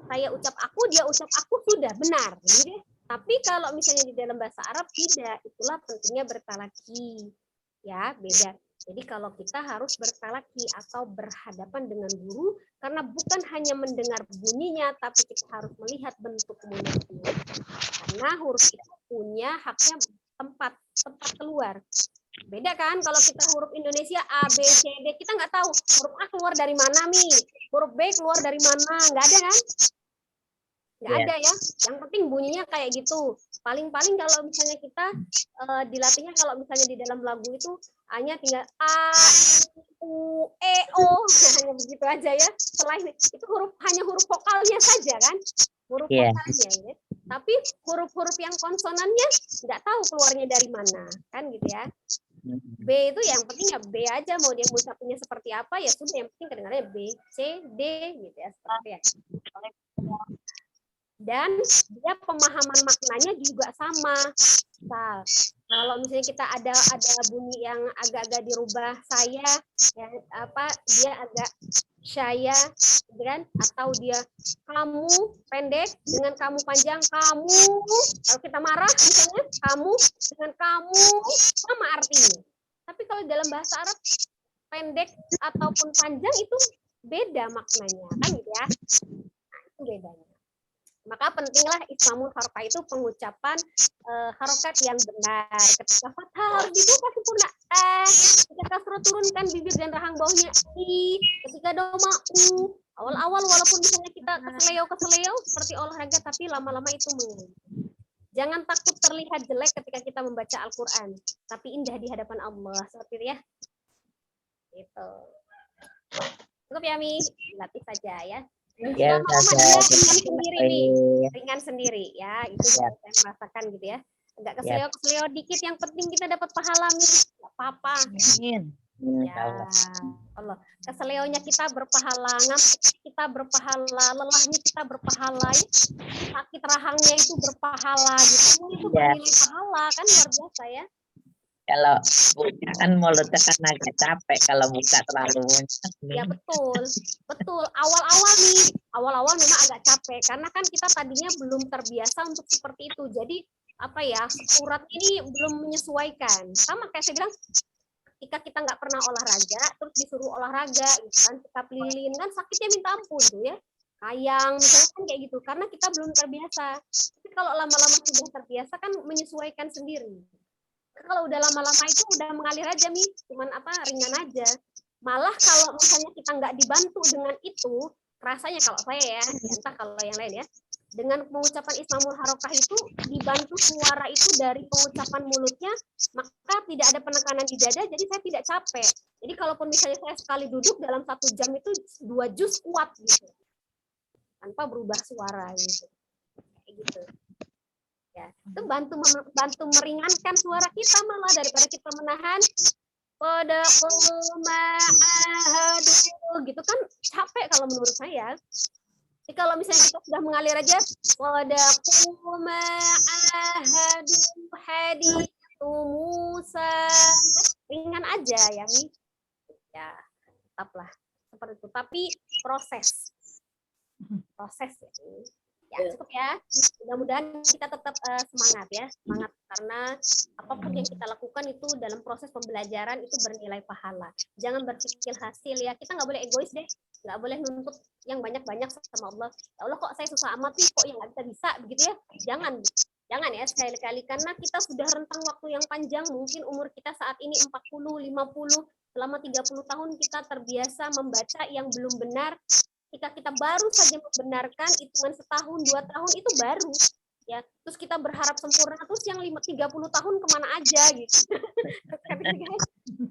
S2: saya ucap aku, dia ucap aku, sudah benar. Gitu. Tapi kalau misalnya di dalam bahasa Arab tidak. Itulah pentingnya bertalaki. Ya, beda. Jadi kalau kita harus bertalaki atau berhadapan dengan guru, karena bukan hanya mendengar bunyinya, tapi kita harus melihat bentuk mulutnya. Karena huruf itu punya haknya tempat keluar. Beda kan kalau kita huruf Indonesia A, B, C, D, kita nggak tahu huruf A keluar dari mana nih, huruf B keluar dari mana, nggak ada kan? Nggak ada ya. Yang penting bunyinya kayak gitu. Paling-paling kalau misalnya kita dilatihnya kalau misalnya di dalam lagu itu hanya tinggal A, U, E, O, hanya begitu aja ya. Selain itu hanya huruf vokalnya saja kan, huruf vokalnya. Ya. Tapi huruf-huruf yang konsonannya nggak tahu keluarnya dari mana, kan gitu ya. B itu yang penting ya B aja, mau dia ngucapinnya seperti apa ya sudah, yang penting kedengarannya B, C, D gitu ya, seperti ya. Dan dia pemahaman maknanya juga sama. Misal, Kalau misalnya kita ada bunyi yang agak-agak dirubah, saya ya dia agak saya, kan? Atau dia kamu pendek dengan kamu panjang, kamu. Kalau kita marah misalnya kamu dengan kamu sama artinya. Tapi kalau dalam bahasa Arab pendek ataupun panjang itu beda maknanya, kan gitu ya. Nah, itu bedanya. Maka pentinglah ismamul harokah itu pengucapan harokat yang benar. Ketika fathah harus dibuka sempurna ketika kasroh turunkan bibir dan rahang bawahnya i, ketika doma u. Awal-awal walaupun misalnya kita keseleo seperti olahraga, tapi lama-lama itu mengeluh. Jangan takut terlihat jelek ketika kita membaca Al-Quran, tapi indah di hadapan Allah, seperti itu ya. Gitu. Cukup ya Mi, latih saja ya.
S7: Ya,
S2: Ringan sendiri ya, itu saya merasakan gitu ya. Agak keseleo dikit, yang penting kita dapat pahala Mi, nggak apa-apa. Ya Allah, keseleonya kita berpahala, ngantuk kita berpahala, lelahnya kita berpahala, ya. Sakit rahangnya itu berpahala, gitu. Itu bernilai pahala kan, luar biasa ya.
S7: Kalau buka kan mulutnya kan agak capek kalau buka terlalu banyak.
S2: Ya betul. Awal-awal memang agak capek karena kan kita tadinya belum terbiasa untuk seperti itu. Jadi urat ini belum menyesuaikan. Sama kayak saya bilang, ketika kita nggak pernah olahraga, terus disuruh olahraga, gitu kan, kita lilin kan sakitnya minta ampun tuh ya. Kayang misalnya kan kayak gitu, karena kita belum terbiasa. Tapi kalau lama-lama sudah terbiasa kan menyesuaikan sendiri. Kalau udah lama-lama itu udah mengalir aja Mi, cuman ringan aja. Malah kalau misalnya kita nggak dibantu dengan itu, rasanya kalau saya ya, entah kalau yang lain ya, dengan pengucapan ismamul harokah itu dibantu suara itu dari pengucapan mulutnya, maka tidak ada penekanan di dada, jadi saya tidak capek. Jadi kalaupun misalnya saya sekali duduk dalam 1 jam itu 2 juz kuat gitu, tanpa berubah suara gitu, kayak gitu. Ya, itu bantu meringankan suara kita malah daripada kita menahan pada gitu kan capek kalau menurut saya. Jadi kalau misalnya kita sudah mengalir aja pada Musa, ringan aja ya Mi. Ya, tetaplah seperti itu. Tapi proses ya cukup ya. Mudah-mudahan kita tetap semangat karena apapun yang kita lakukan itu dalam proses pembelajaran itu bernilai pahala. Jangan berpikir hasil ya, kita nggak boleh egois deh, nggak boleh nuntut yang banyak-banyak sama Allah. Ya Allah kok saya susah amat sih, kok yang nggak bisa begitu ya. Jangan ya sekali-kali, karena kita sudah rentang waktu yang panjang, mungkin umur kita saat ini 40, 50, selama 30 tahun kita terbiasa membaca yang belum benar. Ketika kita baru saja membenarkan hitungan setahun 2 tahun itu baru ya, terus kita berharap sempurna, terus yang 30 tahun kemana aja gitu.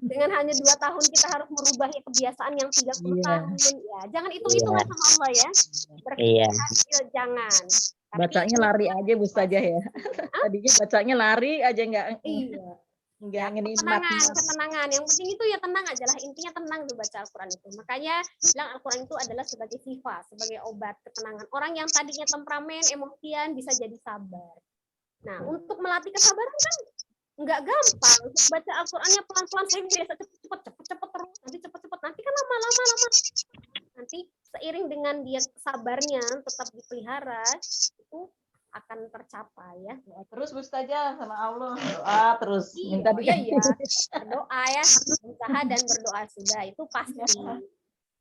S2: Dengan hanya 2 tahun kita harus merubah kebiasaan yang 30 tahun ya, jangan hitung-hitungan sama Allah ya, berhasil jangan.
S6: Bacanya lari aja Bu Ustazah ya. Tadinya bacanya lari aja enggak
S2: ketenangan. Yang penting itu ya tenang aja lah. Intinya tenang tuh baca Al-Quran itu. Makanya bilang Al-Quran itu adalah sebagai sifat, sebagai obat ketenangan. Orang yang tadinya temperamen, emosian bisa jadi sabar. Nah, untuk melatih kesabaran kan nggak gampang. Baca Al-Qurannya pelan-pelan, saya biasa cepet terus. Nanti cepet-cepet. Nanti kan lama-lama. Nanti seiring dengan dia sabarnya tetap dipelihara, itu akan tercapai ya.
S6: Terus Bu Ustazah sama Allah doa terus minta
S2: iya. Berdoa ya, usaha dan berdoa sudah itu pasti.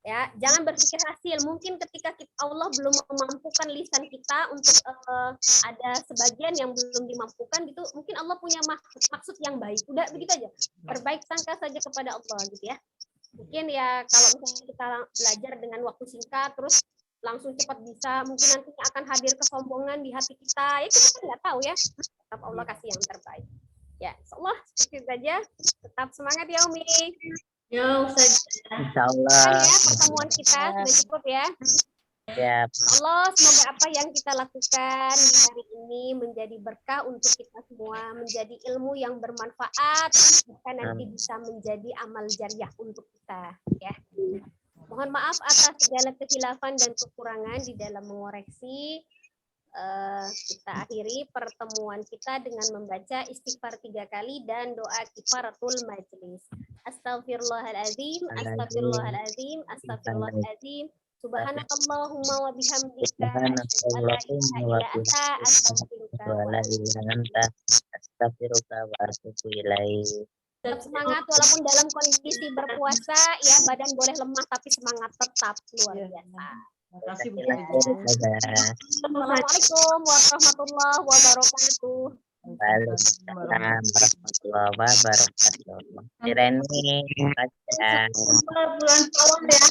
S2: Ya, jangan berpikir hasil. Mungkin ketika Allah belum memampukan lisan kita untuk ada sebagian yang belum dimampukan gitu, mungkin Allah punya maksud yang baik. Udah begitu aja. Berbaik sangka saja kepada Allah gitu ya. Mungkin ya kalau misalnya kita belajar dengan waktu singkat terus langsung cepat bisa, mungkin nantinya akan hadir kesombongan di hati kita. Ya kita kan nggak tahu ya. Tetap Allah kasih yang terbaik. Ya, insyaallah seperti saja. Tetap semangat ya Umi.
S1: Ya Ustaz.
S7: Insyaallah.
S2: Ya, pertemuan kita sudah cukup ya.
S7: Ya.
S2: Allah, semoga apa yang kita lakukan di hari ini menjadi berkah untuk kita semua, menjadi ilmu yang bermanfaat, bahkan nanti bisa menjadi amal jariah untuk kita. Ya. Mohon maaf atas segala kehilafan dan kekurangan di dalam mengoreksi. kita akhiri pertemuan kita dengan membaca istighfar 3 kali dan doa kifaratul majlis. Astagfirullahaladzim, astagfirullahaladzim, astagfirullahaladzim. Subhanakallahumma wa bihamdika asyhadu an la ilaha illa anta astaghfiruka wa
S7: Wala illa anta astaghfiruka wa atubu ilaik.
S2: Tetap semangat walaupun dalam kondisi berpuasa ya, badan boleh lemah tapi semangat tetap luar biasa.
S6: Terima kasih Bu
S7: Jazakallah
S6: Ustazah.
S7: khairan.
S2: Assalamualaikum warahmatullahi wabarakatuh.
S7: Waalaikumsalam warahmatullahi wabarakatuh. Ireni, baca.
S1: Bulan Sawal ya.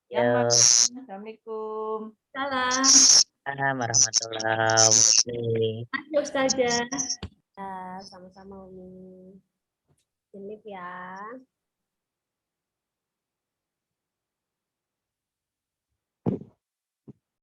S6: Ya,
S7: Yo,
S6: Assalamualaikum.
S1: Salam.
S7: Assalamualaikum warahmatullahi wabarakatuh.
S1: Ayo Ustazah.
S2: Sama-sama Umi. Jelip ya.